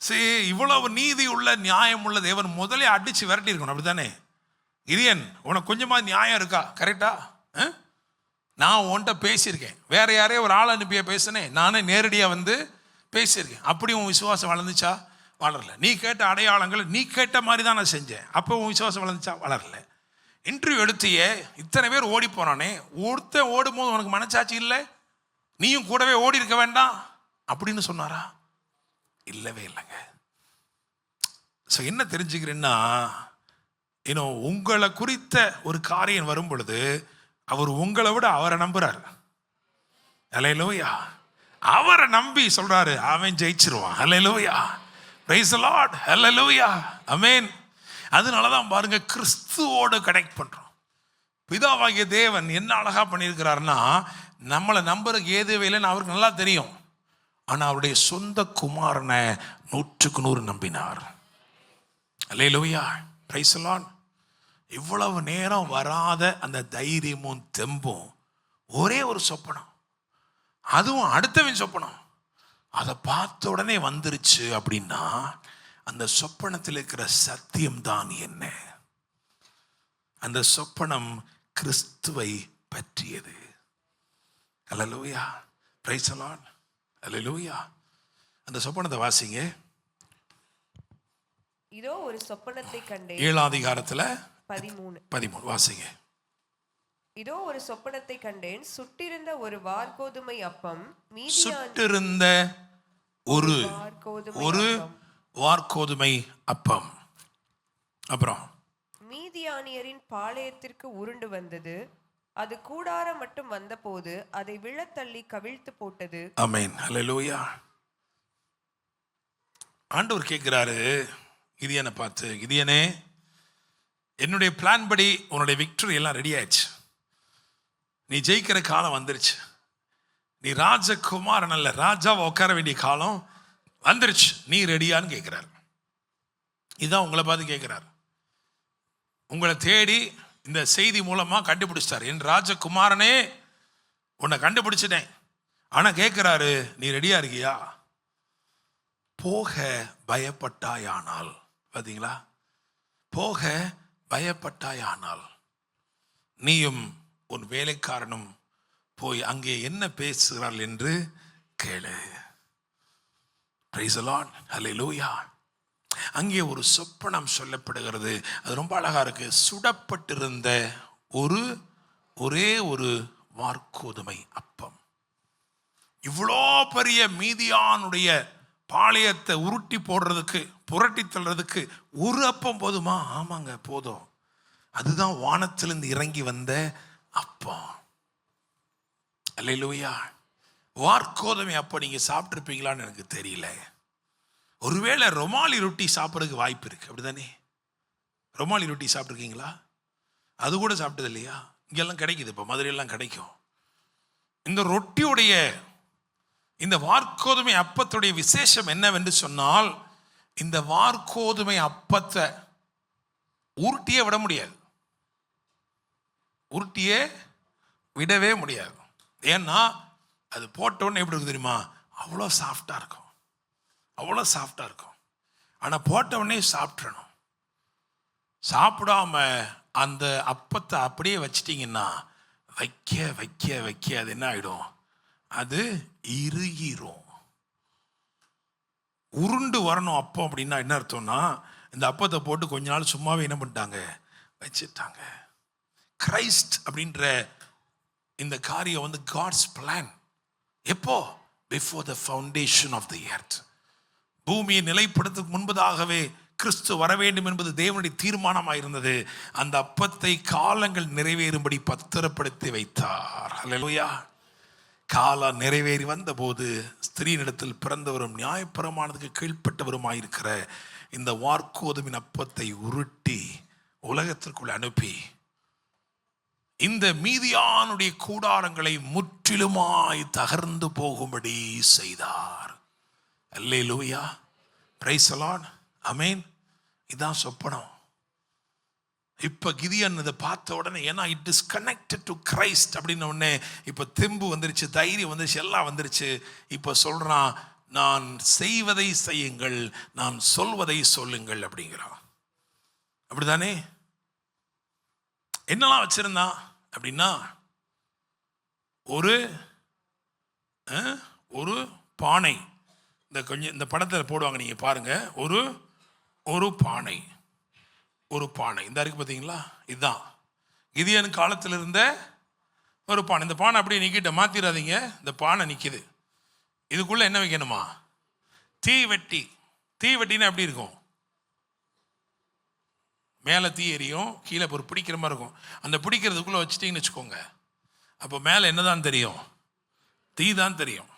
[SPEAKER 1] சரி, இவ்வளவு நீதி உள்ள நியாயம் உள்ள தேவன் முதலே அடிச்சு விரட்டி இருக்கணும், அப்படித்தானே? கிதியோன், உனக்கு கொஞ்சமாக நியாயம் இருக்கா? கரெக்டா? நான் உன்கிட்ட பேசியிருக்கேன், வேற யாரையும் ஒரு ஆள் அனுப்பிய பேசினேன், நானே நேரடியாக வந்து பேசியிருக்கேன். அப்படி உன் விசுவாசம் வளர்ந்துச்சா? வளரல. நீ கேட்ட அடையாளங்கள் நீ கேட்ட மாதிரி தான் நான் செஞ்சேன், அப்போ உன் விசுவாசம் வளர்ந்துச்சா? வளரல. இன்டர்வியூ எடுத்தியே, இத்தனை பேர் ஓடி போனானே, ஒருத்தன் ஓடும் போது உனக்கு மனச்சாட்சி இல்லை, நீயும் கூடவே ஓடி இருக்க வேண்டாம் அப்படின்னு சொன்னாரா? இல்லவே இல்லைங்க. ஸோ என்ன தெரிஞ்சுக்கிறேன்னா, உங்களை குறித்த ஒரு காரியம் வரும் பொழுது அவர் உங்களை விட அவரை நம்புறார். அல்லேலூயா, அவரை நம்பி சொல்றாரு, அவன் ஜெயிச்சிருவான். அல்லேலூயா, பிரைஸ் தி லார்ட். அல்லேலூயா, ஆமென். அதனாலதான் பாருங்க, கிறிஸ்துவோடு கனெக்ட் பண்றோம். பிதாவாகிய தேவன் என்ன அழகா பண்ணியிருக்கிறாருன்னா, நம்மளை நம்புறதுக்கு ஏதுவே இல்லைன்னு அவருக்கு நல்லா தெரியும். ஆனால் அவருடைய சொந்த குமாரனை 100க்கு 100 நம்பினார். அல்லேலூயா, பிரைஸ் தி லார்ட். இவ்வளவு நேரம் வராத அந்த தைரியமும் தெம்பும் ஒரே ஒரு சொப்பனம், அதுவும் அடுத்தவன் சொப்பனம், அதை பார்த்த உடனே வந்துருச்சு. அப்படின்னா அந்த சொப்பனத்தில் இருக்கிற சத்தியம்தான் என்ன? அந்த சொப்பனம் கிறிஸ்துவை பற்றியது. அல்லேலூயா, பிரைஸ் தி லார்ட். அல்லேலூயா. அந்த சொப்பனத்தை வாசிங்க.
[SPEAKER 2] இதோ ஒரு சொப்பனத்தை கண்டேன்.
[SPEAKER 1] 7ஆம் அதிகாரத்தில்
[SPEAKER 2] 13
[SPEAKER 1] வாசிங்க.
[SPEAKER 2] இதோ ஒரு சொப்பனத்தை கண்டேன், சுட்டிருந்த ஒரு வார்கோதுமை அப்பம்,
[SPEAKER 1] சுட்டிருந்த ஒரு வார்கோதுமை அப்பம், அப்புறம்
[SPEAKER 2] மீதியானியரின் பாளையத்திற்கு உருண்டு வந்தது. அது கூடாரம் மட்டும் வந்தபோது அதை விழத்தள்ளி கவிழ்த்து போட்டது.
[SPEAKER 1] ஆமென், அல்லேலூயா. ஆண்டவர் கேட்கிறாரு கிதியோனை பார்த்து, கிதியோனே, என்னுடைய பிளான் படி உன்னுடைய விக்டரி எல்லாம் ரெடி ஆயிடுச்சு, நீ ஜெயிக்கிற காலம் வந்துருச்சு, நீ ராஜகுமாரன் அல்ல, ராஜாவை உட்கார வேண்டிய காலம் வந்துருச்சு, நீ ரெடியான்னு கேட்கிறார். இதுதான் உங்களை பார்த்து கேட்கிறார். உங்களை தேடி இந்த செய்தி மூலமா கண்டுபிடிச்சிட்டார், என் ராஜகுமாரனே உன்னை கண்டுபிடிச்சிட்டேன். ஆனா கேட்கிறாரு, நீ ரெடியா இருக்கியா? போக பயப்பட்டாயானால், பார்த்தீங்களா, போக பயப்பட்டாயானால் நீயும் உன் வேலைக்காரனும் போய் அங்கே என்ன பேசுகிறார்கள் என்று கேளு. Praise the Lord. அல்லேலூயா. அங்கே ஒரு சொப்பனம் சொல்லப்படுகிறது, அது ரொம்ப அழகா இருக்கு. சுடப்பட்டிருந்த ஒரே ஒரு வார்கோதுமை அப்பம். இவ்வளோ பெரிய மீதியானுடைய பாளையத்தை உருட்டி போடுறதுக்கு, புரட்டி தள்ளுறதுக்கு ஒரு அப்பம் போதுமா? ஆமாங்க, போதும். அதுதான் வானத்திலிருந்து இறங்கி வந்த அப்பம். அல்லேலூயா. வார்கோதுமை அப்பம் நீங்க சாப்பிட்டுருப்பீங்களான்னு எனக்கு தெரியல. ஒருவேளை ரொமாலி ரொட்டி சாப்பிட்றதுக்கு வாய்ப்பு இருக்கு, அப்படிதானே? ரொமாலி ரொட்டி சாப்பிட்ருக்கீங்களா? அது கூட சாப்பிட்டது இல்லையா? இங்கெல்லாம் கிடைக்குது, இப்போ மதுரையெல்லாம் கிடைக்கும். இந்த ரொட்டியுடைய, இந்த வார்கோதுமை அப்பத்துடைய விசேஷம் என்னவென்று சொன்னால், இந்த வார்கோதுமை அப்பத்தை உருட்டியே விட முடியாது, உருட்டியே விடவே முடியாது. ஏன்னா அது போட்டோன்னு எப்படி இருக்கு தெரியுமா? அவ்வளோ சாஃப்டாக இருக்கும், அவ்வளோ சாஃப்டாக இருக்கும். ஆனால் போட்டவுடனே சாப்பிட்றணும். சாப்பிடாம அந்த அப்பத்தை அப்படியே வச்சிட்டிங்கன்னா வைக்க வைக்க வைக்க அது என்ன ஆகிடும்? அது இறுகிரும். உருண்டு வரணும் அப்பம் அப்படின்னா என்ன அர்த்தம்னா, இந்த அப்பத்தை போட்டு கொஞ்ச நாள் சும்மாவே என்ன பண்ணிட்டாங்க? வச்சிட்டாங்க. கிரைஸ்ட் அப்படின்ற இந்த காரியம் வந்து காட்ஸ் பிளான். எப்போ? Before the foundation of the earth. பூமியை நிலைப்படுத்தும் முன்பதாகவே கிறிஸ்து வர வேண்டும் என்பது தேவனுடைய தீர்மானமாக இருந்தது. அந்த அப்பத்தை காலங்கள் நிறைவேறும்படி பத்திரப்படுத்தி வைத்தார். அல்லேலூயா. காலம் நிறைவேறி வந்தபோது ஸ்திரீனிடத்தில் பிறந்தவரும் நியாயப்பிரமாணத்துக்கு கீழ்ப்பட்டவருமாயிருக்கிற இந்த வார்க்கோதுமின் அப்பத்தை உருட்டி உலகத்திற்குள் அனுப்பி இந்த மீதியானுடைய கூடாரங்களை முற்றிலுமாய் தகர்ந்து போகும்படி செய்தார். அல்லேலூயா, பிரைஸ் தி லார்ட், ஆமென். இதான் சொப்பனம். இப்போ கிதியோன் இதை பார்த்த உடனே, ஏன்னா it is connected to Christ அப்படின்ன உடனே இப்போ தெம்பு வந்துருச்சு, தைரியம் வந்துருச்சு, எல்லாம் வந்துருச்சு. இப்போ சொல்றான், நான் செய்வதை செய்யுங்கள், நான் சொல்வதை சொல்லுங்கள் அப்படிங்கிறான். அப்படிதானே? என்னெல்லாம் வச்சிருந்தான் அப்படின்னா, ஒரு பானை, இந்த படத்தில் போடுவாங்க, நீங்க பாருங்க. ஒரு பானை, இந்த இருக்கு பார்த்தீங்களா, இதுதான் கிதியோன் காலத்தில் இருந்த ஒரு பானை. இந்த பானை அப்படியே நிக்கிட்ட, மாத்திராதீங்க. இந்த பானை நிக்குது, இதுக்குள்ள என்ன வைக்கணுமா? தீவெட்டி. தீவெட்டினா எப்படி இருக்கும்? மேலே தீ எரியும், கீழே ஒரு பிடிக்கிற மாதிரி இருக்கும். அந்த பிடிக்கிறதுக்குள்ளே வச்சுட்டிங்கன்னு வச்சுக்கோங்க, அப்போ மேலே என்னதான் தெரியும்? தீ தான் தெரியும்.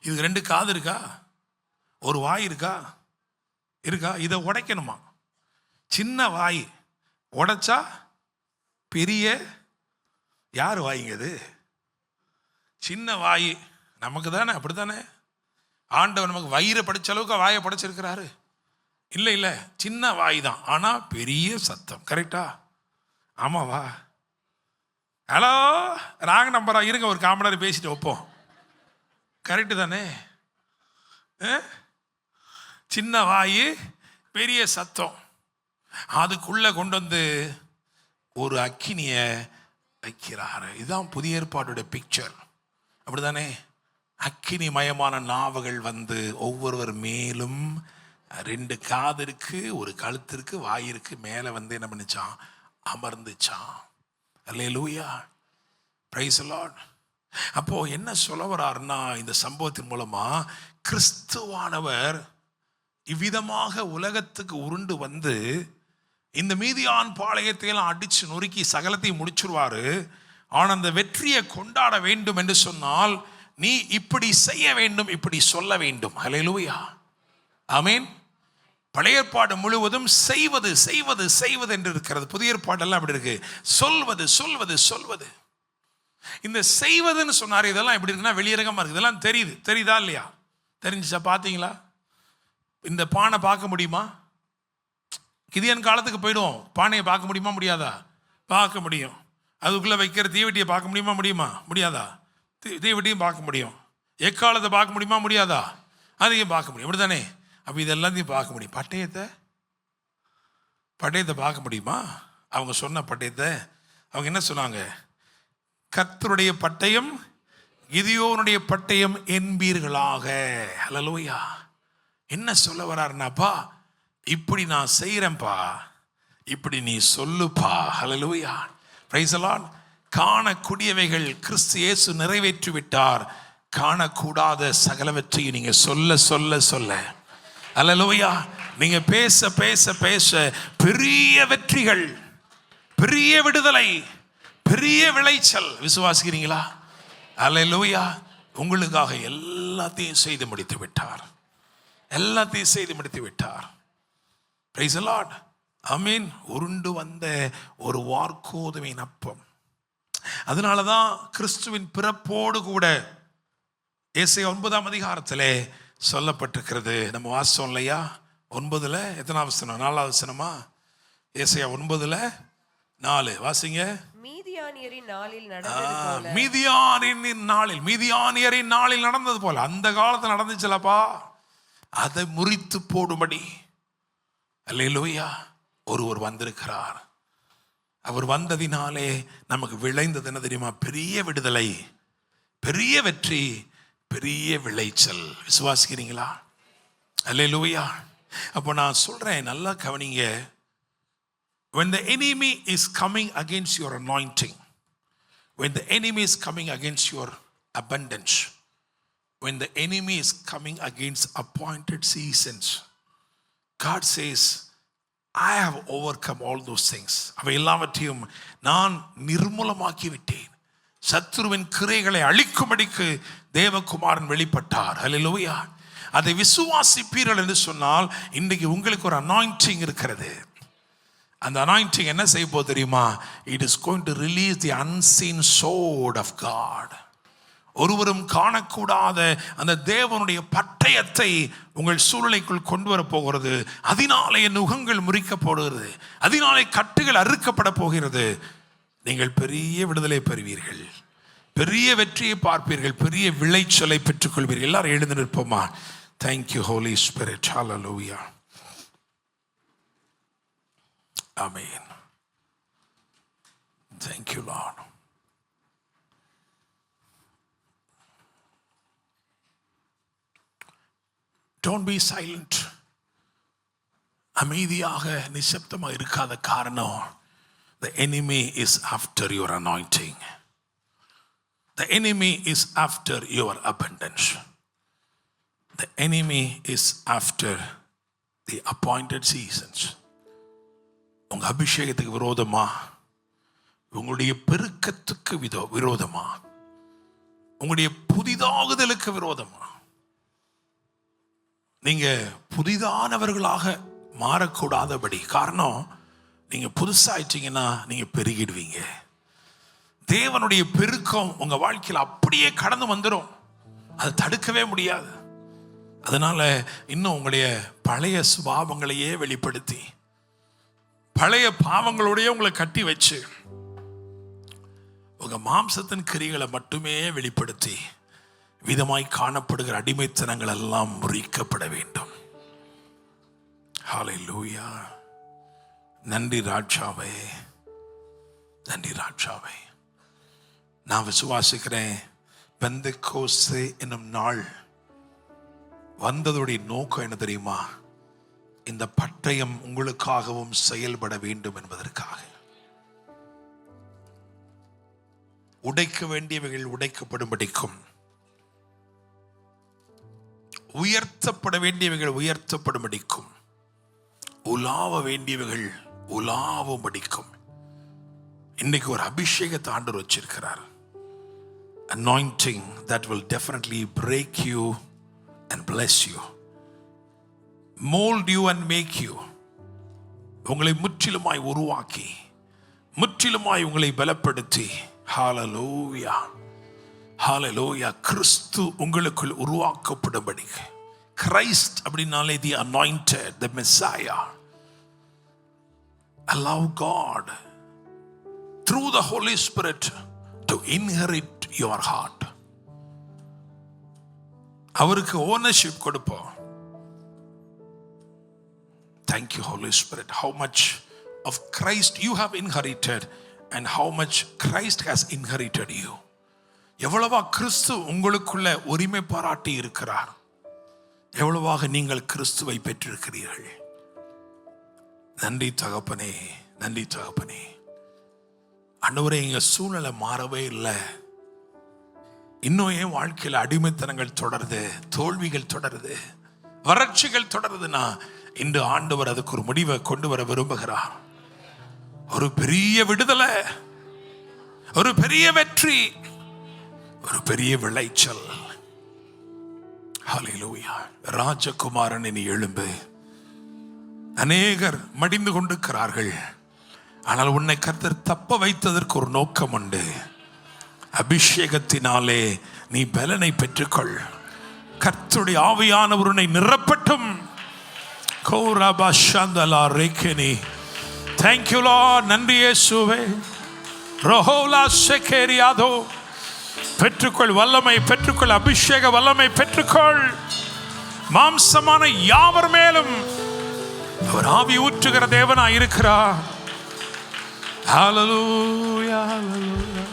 [SPEAKER 1] இதுக்கு 2 காது இருக்கா? ஒரு வாய் இருக்கா? இதை உடைக்கணுமா? சின்ன வாய் உடைச்சா பெரிய யார் வாய்ங்க? அது சின்ன வாய் நமக்கு தானே, அப்படித்தானே? ஆண்டவர் நமக்கு வயிறை படிச்ச அளவுக்கு வாயை படைச்சிருக்கிறாரு. இல்லை, சின்ன வாய் தான், ஆனால் பெரிய சத்தம். கரெக்டா? ஆமாவா? ஹலோ, ராங் நம்பரா? இருங்க, ஒரு காமனரை பேசிட்டு வைப்போம். கரெக்டு தானே? சின்ன வாய், பெரிய சத்தம். அதுக்குள்ள கொண்டு வந்து ஒரு அக்கினியை வைக்கிறாரு. இதுதான் புதிய ஏற்பாட்டுடைய பிக்சர். அப்படிதானே? அக்கினி மயமான நாவுகள் வந்து ஒவ்வொருவர் மேலும் 2 காது இருக்கு, ஒரு கழுத்து இருக்கு, வாய் இருக்கு, மேலே வந்து என்ன பண்ணிச்சான்? அமர்ந்துச்சான். அல்லேலூயா, பிரைஸ் தி லார்ட். அப்போ என்ன சொல்ல வர்றாருன்னா, இந்த சம்பவத்தின் மூலமா கிறிஸ்துவானவர் இவ்விதமாக உலகத்துக்கு உருண்டு வந்து இந்த மீதியான் பாளையத்தையெல்லாம் அடிச்சு நொறுக்கி சகலத்தையும் முடிச்சிருவாரு. ஆனால் அந்த வெற்றியை கொண்டாட வேண்டும் என்று சொன்னால் நீ இப்படி செய்ய வேண்டும், இப்படி சொல்ல வேண்டும். ஹல்லேலூயா, ஆமென். பழைய ஏற்பாடு முழுவதும் செய்வது செய்வது செய்வது என்று இருக்கிறது. புதிய ஏற்பாடெல்லாம் அப்படி இருக்கு, சொல்வது சொல்வது சொல்வது. இந்த செய்வதுன்னு சொன்னார், இதெல்லாம் எப்படி இருக்குன்னா வெளியரங்கமா இருக்கு. இதெல்லாம் தெரியுதா இல்லையா? தெரிஞ்சுச்சா? பார்த்தீங்களா? இந்த பானை பார்க்க முடியுமா? கிதியோன் காலத்துக்கு போயிடுவோம், பானையை பார்க்க முடியுமா? முடியாதா? பார்க்க முடியும். அதுக்குள்ளே வைக்கிற தீவெட்டியை பார்க்க முடியுமா? முடியாதா? தீவெட்டியும் பார்க்க முடியும். எக்காலத்தை பார்க்க முடியுமா? முடியாதா? அதையும் பார்க்க முடியும். அப்படி தானே? அப்போ இதெல்லாத்தையும் பார்க்க முடியும். பட்டயத்தை பார்க்க முடியுமா? அவங்க சொன்ன பட்டயத்தை அவங்க என்ன சொன்னாங்க? கர்த்தருடைய பட்டயம் கிதியோனுடைய பட்டயம் என்பீர்களாக. ஹல்லேலூயா. என்ன சொல்ல வர்றாருன்னாப்பா, இப்படி நான் செய்கிறேன்ப்பா, இப்படி நீ சொல்லுப்பா. ஹல்லேலூயா, பிரைஸ் தி லார்ட். காணக்கூடியவைகள் கிறிஸ்து இயேசு நிறைவேற்றி விட்டார். காணக்கூடாத சகலவற்றையும் நீங்க சொல்ல சொல்ல சொல்ல, ஹல்லேலூயா, நீங்க பேச பேச பேச பெரிய வெற்றிகள், பெரிய விடுதலை, பெரிய விளைச்சல். விசுவாசிக்கிறீங்களா? ஹல்லேலூயா. உங்களுக்காக எல்லாத்தையும் செய்து முடித்து விட்டார். எல்லாத்தையும் செய்து முடித்து விட்டார். பிரைஸ் தி லார்ட், ஆமென். உருண்டு வந்த ஒரு வார்க்கோதுமையின் அப்பம். அதனாலதான் கிறிஸ்துவின் பிறப்போடு கூட ஏசாயா 9ஆம் அதிகாரத்திலே சொல்லப்பட்டிருக்கிறது. நம்ம வாசம் இல்லையா? 9ல் எத்தனாவது வசனம்? 4வது வசனமா? ஏசாயா 9:4 வாசிங்க.
[SPEAKER 2] மீதியானியரின் நாளில் நடந்தது போல, மீதியானியரின் நாளில் நடந்தது போல, அந்த காலத்தில் நடந்துச்சுலப்பா, அதை முறித்து போடும்படி அல்லேலூயா ஒருவர் வந்திருக்கிறார். அவர் வந்ததினாலே நமக்கு விளைந்தது என்ன தெரியுமா? பெரிய விடுதலை, பெரிய வெற்றி, பெரிய விளைச்சல். விசுவாசிக்கிறீங்களா? அல்லேலூயா. அப்போ நான் சொல்றேன், நல்லா கவனிங்க. When the enemy is coming against your anointing, when the enemy is coming against your abundance, when the enemy is coming against appointed seasons, God says, I have overcome all those things. அவை எல்லாவற்றையும் நான் நிர்மூலமாக்கி விட்டேன்.
[SPEAKER 1] சத்துருவின் கிரைகளை அழிக்கும்படிக்கு தேவகுமாரன் வெளிப்பட்டார். ஹல்லேலூயா. அதை விசுவாசிப்பீர்கள் என்று சொன்னால் இன்றைக்கு உங்களுக்கு ஒரு அனாயிண்டிங் இருக்கிறது. அந்த அனாயிண்டிங் என்ன செய்ய போகுது தெரியுமா? It is going to release the unseen sword of God. ஒருவரும் காணக்கூடாத அந்த தேவனுடைய பட்டயத்தை உங்கள் சூழ்நிலைக்குள் கொண்டு வர போகிறது. அதனாலே நுகங்கள் முறிக்கப்படுகிறது, அதனாலே கட்டுகள் அறுக்கப்பட போகிறது. நீங்கள் பெரிய விடுதலை பெறுவீர்கள், பெரிய வெற்றியை பார்ப்பீர்கள், பெரிய விளைச்சலை பெற்றுக்கொள்வீர்கள். எல்லாரும் எழுந்து நிற்போமா? Thank you Holy Spirit. Hallelujah. Amen. Thank you Lord. Don't be silent. அமைதியாக நிசப்தமாக இருக்காத காரணம், the enemy is after your anointing. The enemy is after your abundance. The enemy is after the appointed seasons. உங்க அபிஷேகத்துக்கு விரோதமா, உங்களுடைய பெருக்கத்துக்கு விரோதமா, உங்களுடைய புதிதாகுதலுக்கு விரோதமா, நீங்க புதிதானவர்களாக மாறக்கூடாதபடி. காரணம், நீங்க புதுசாயிட்டீங்கன்னா நீங்க பெருகிடுவீங்க. தேவனுடைய பெருக்கம் உங்க வாழ்க்கையில் அப்படியே கடந்து வந்துடும், அது தடுக்கவே முடியாது. அதனால இன்னும் உங்களுடைய பழைய சுபாவங்களையே வெளிப்படுத்தி, பழைய பாவங்களோடய உங்களை கட்டி வச்சு, உங்க மாம்சத்தின் கிரிகளை மட்டுமே வெளிப்படுத்தி விதமாய் காணப்படுகிற அடிமைத்தனங்கள் எல்லாம் முறிக்கப்பட வேண்டும். ஹல்லேலூயா. நன்றி ராஜாவே, நன்றி ராஜாவே. நான் விசுவாசிக்கிறேன், பெந்தெக்கோஸ்தே என்னும் நாள் வந்ததுடைய நோக்கம் என்ன தெரியுமா? இந்த பட்டயம் உங்களுக்காகவும் செயல்பட வேண்டும் என்பதற்காக. உடைக்க வேண்டியவைகள் உடைக்கப்படும்படிக்கும், உயர்த்தப்பட வேண்டியவைகள் உயர்த்தப்படும்படிக்கும், உலாவ வேண்டியவைகள் உலாவும்படிக்கும் இன்னைக்கு ஒரு அபிஷேகத்தை ஆண்டவர் வச்சிருக்கிறார். Anointing that will definitely break you and bless you, mold you and make you. உங்களை முற்றிலுமாய் உருவாக்கி, முற்றிலுமாய் உங்களை பலப்படுத்தி, ஹல்லேலூயா, ஹல்லேலூயா, கிறிஸ்து உங்களுக்குள் உருவாக்கப்படும்படி. கிரைஸ்ட் அப்படினாலே தி anointed, the Messiah. Allow God through the Holy Spirit to inherit your heart. அவருக்கு ஓனர்ஷிப் கொடுப்போம். Thank you Holy Spirit. How much of Christ you have inherited and how much Christ has inherited you. எவ்வளவா கிறிஸ்து உங்களுக்குள்ள உரிமை பாராட்டி இருக்கிறார், எவ்வளவாக நீங்கள் கிறிஸ்துவை பெற்றிருக்கிறீர்கள். நன்றி தகப்பனே, நன்றி தகப்பனே. ஆண்டவரே, எங்க சூழ்நிலை மாறவே இல்லை, இன்னும் என் வாழ்க்கையில் அடிமைத்தனங்கள் தொடருது, தோல்விகள் தொடருது, வறட்சிகள் தொடருதுன்னா இன்று ஆண்டவர் அதுக்கு ஒரு முடிவை கொண்டு வர விரும்புகிறார். ஒரு பெரிய விடுதலை, ஒரு பெரிய வெற்றி, ஒரு பெரிய விளைச்சல். ஹல்லேலூயா. ராஜகுமாரன் நீ எழும்பு. அநேகர் மடிந்து கொண்டிருக்கிறார்கள், ஆனால் உன்னை கர்த்தர் தப்ப வைத்ததற்கு ஒரு நோக்கம் உண்டு. அபிஷேகத்தினாலே நீ பலனை பெற்றுக்கொள். கர்த்தருடைய ஆவியானவர் உன்னை நிரப்பட்டும். Thank you Lord. நன்றி இயேசுவே. ரோஹோலா செகேரியாதோ. பெற்றுக்கொள் வல்லமை, பெற்றுக்கொள் அபிஷேக வல்லமை, பெற்றுக்கொள். மாம்சமான யாவர் மேலும் அவர் ஆவி ஊற்றுகிற தேவனாய் இருக்கிறார். ஹல்லேலூயா, ஹல்லேலூயா.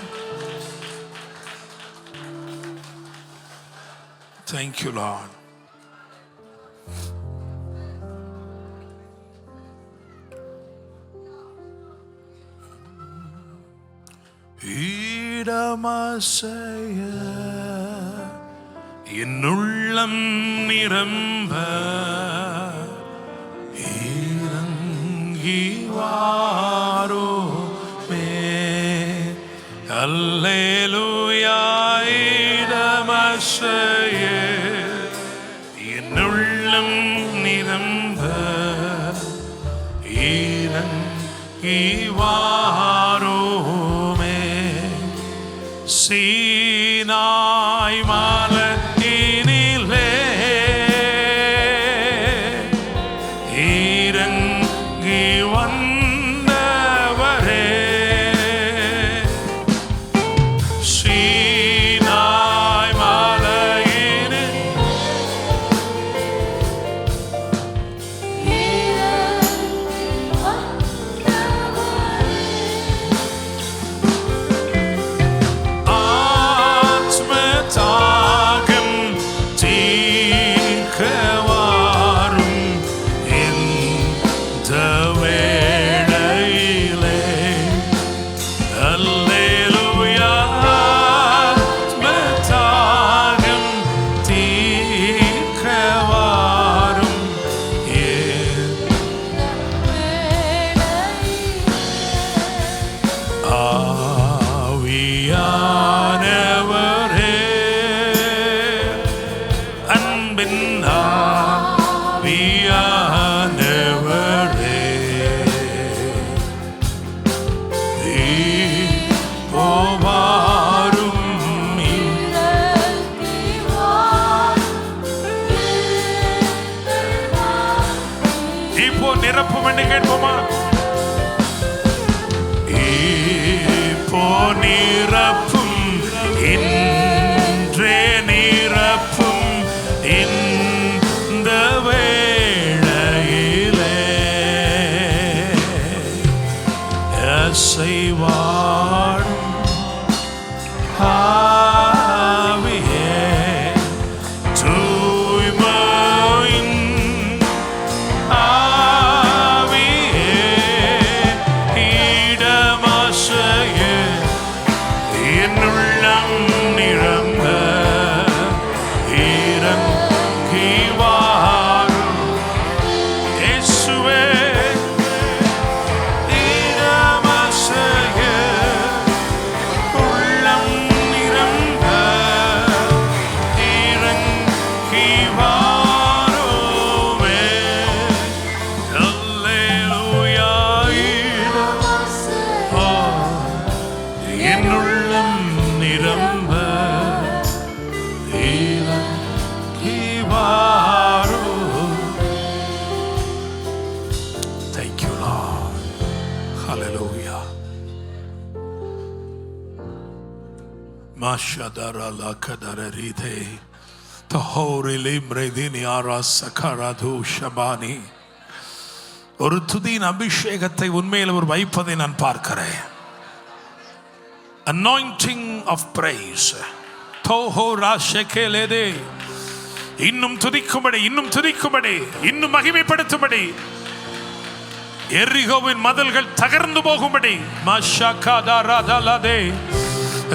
[SPEAKER 1] Thank you Lord. இடமசைய என்னுள்ளம் நிரம்ப இறங்கி வாரோமே. அல்லேலூயா இடமசையே என்னுள்ளம் நிரம்ப இறங்கி வாருமே சீனாய் மலையினிலே இறங்கி வந்தவரே சீனாய் மலையினிலே ஆத்மதாகம் தீர்க்க வாரும் இந்த வேளையிலே அல்லேலூயா ஆத்மதாகம் தீர்க்க வாரும் ஆவியானவரே அன்பின் ஆவியானவரே இப்போ வாரும் இப்போ நிரப்பும் என்று கேட்போமா இப்போ நிரப்பும் இன்றே நிரப்பும் இந்த வேளையிலே அசைவாடும் ஆவியே தூய்மையின் ஆவியே இடமசைய என்னுள்ளம் நிரம்ப இறங்கி வாரும் இயேசுவே இடமசைய உள்ளம் நிரம்ப இறங்கி வாருமே அல்லேலூயா என்னுள்ளம் நிரம்ப இறங்கி வாரும். Thank you, Lord. Hallelujah. Mashadara lakadara rite tahori limre dini ara sakaradu shabani. ஒரு துதியின் அபிஷேகத்தை உண்மையில் அவர் வைப்பதை நான் பார்க்கிறேன். Anointing of praise. Toho rashekelede. இன்னும் துதிக்கும்படி இன்னும் துதிக்கும்படி இன்னும் மகிமைப்படுத்தும்படி எரிகோவின் மதில்கள் தகர்ந்து போகும்படி மஷகதரதலதே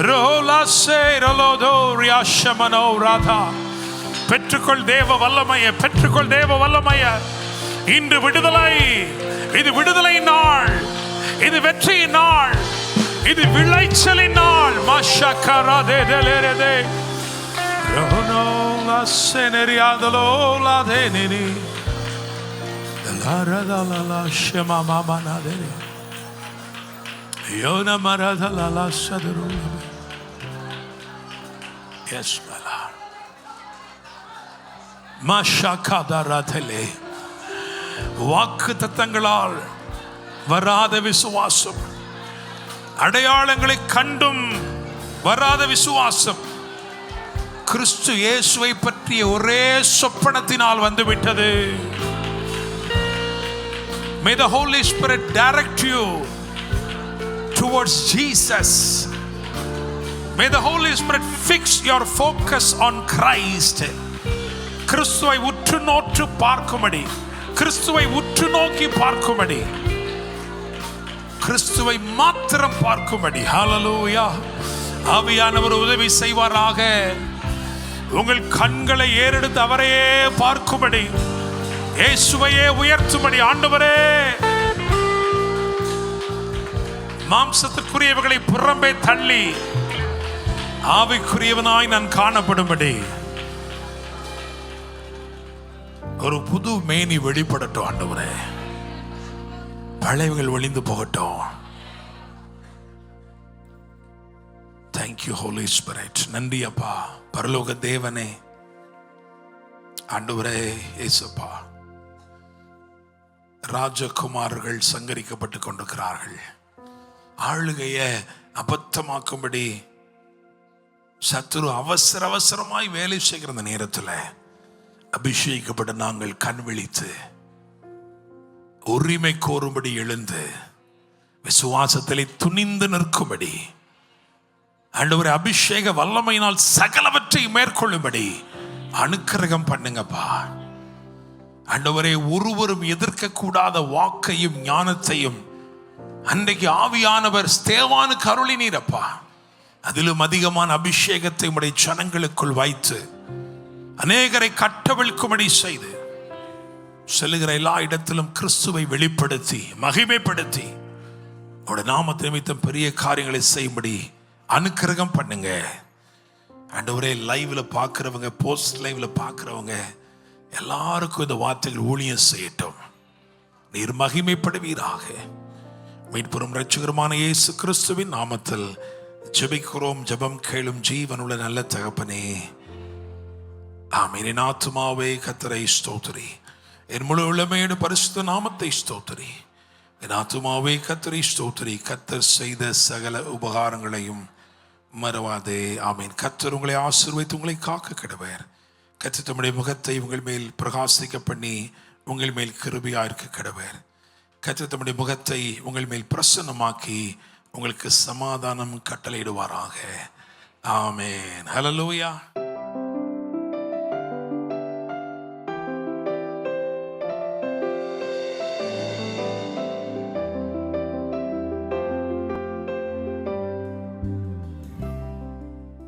[SPEAKER 1] ரோலாசே ரோலோதோ ரியாஷமனோ ராதா பெற்றுக்கொள் தேவ வல்லமையை பெற்றுக்கொள் தேவ அமைய இன்று விடுதலை. இது விடுதலை நாள், இது வெற்றியின் நாள், இது விளைச்சலின் நாள். Yes, my Lord. Mashakadaratele. வாக்கு தத்தங்களால் வராத விசுவாசம், அடையாளங்களை கண்டும் வராத விசுவாசம் கிறிஸ்து இயேசுவை பற்றிய ஒரே சொப்பனத்தினால் வந்துவிட்டது. May the Holy Spirit direct you towards Jesus. May the Holy Spirit fix your focus on Christ. கிறிஸ்துவை உற்று நோக்கி பார்க்கும்படி, கிறிஸ்துவை உற்று நோக்கி பார்க்கும்படி, கிறிஸ்துவை மாத்திரம் பார்க்கும்படி. ஹல்லேலூயா. ஆவியானவர் உதவி செய்வாராக. உங்கள் கண்களை ஏறெடுத்து அவரையே பார்க்கும்படி, இயேசுவையே உயர்த்தும்படி. ஆண்டவரே மாம்சத்திற்குரியவைகளை புறம்பே தள்ளி ஆவிக்குரியவனாய் நான் காணப்படும்படி ஒரு புது மேனி வெளிப்படட்டும் ஆண்டவரே. பழையவைகள் ஒளிந்து போகட்டும். Thank you Holy Spirit. நன்றி அப்பா. பரலோக தேவனே, ஆண்டவரே இயேசுப்பா, ராஜகுமாரர்கள் சங்கரிக்கப்பட்டு கொண்டிருக்கிறார்கள். ஆளுகையை அபத்தமாக்கும்படி சத்துரு அவசரமாய் வேலை செய்கிற அந்த நேரத்தில் அபிஷேகிக்கப்பட்ட நாங்கள் கண் விழித்து உரிமை கோரும்படி எழுந்து விசுவாசத்திலே துணிந்து நிற்கும்படி ஆண்டவரே அபிஷேக வல்லமையினால் சகலவற்றை மேற்கொள்ளும்படி அனுக்கிரகம் பண்ணுங்கப்பா. ஆண்டவரே ஒருவரும் எதிர்க்க கூடாத வாக்கையும் ஞானத்தையும் அன்றைக்கு ஆவியானவர் ஸ்தேவானுக்கு அருளினீரப்பா. அதிலும் அதிகமான அபிஷேகத்தை உடைய ஜனங்களுக்குள் வைத்து அநேகரை கட்டவிழ்க்கும்படி செய்து செல்லுகிற எல்லா இடத்திலும் கிறிஸ்துவை வெளிப்படுத்தி மகிமைப்படுத்தி அவருடைய நாமத்தை நிமித்தம் பெரிய காரியங்களை செய்யும்படி அனுக்கிரகம் பண்ணுங்க. ஆண்டவரே லைவ்ல பார்க்கிறவங்க, போஸ்ட் லைவ்ல பார்க்கிறவங்க எல்லாருக்கும் இந்த வார்த்தைகள் ஊழியம் செய்யட்டும். நீர் மகிமைப்படுவீராக. மீட்பெரும் இரட்சகருமான இயேசு கிறிஸ்துவின் நாமத்தில் ஜெபிக்கிறோம். ஜெபம் கேளும் ஜீவனுள்ள நல்ல தகப்பனே, ஆமென். என் ஆத்துமாவே கர்த்தரை ஸ்தோத்திரி, என் முழு உள்ளமையோடு பரிசுத்த நாமத்தை ஸ்தோத்திரி. என் ஆத்துமாவே கர்த்தரை ஸ்தோத்திரி, கர்த்தர் செய்த சகல உபகாரங்களையும் மறவாதே. ஆமீன். கர்த்தர் உங்களை ஆசீர்வதித்து உங்களை காக்க கடவர். கர்த்தர் தம்முடைய முகத்தை உங்கள் மேல் பிரகாசிக்க பண்ணி உங்கள் மேல் கிருபையா இருக்க கடவர். கர்த்தர் தம்முடைய முகத்தை உங்கள் மேல் பிரசன்னமாக்கி உங்களுக்கு சமாதானம் கட்டளையிடுவாராக. ஆமென். ஹல்லேலூயா.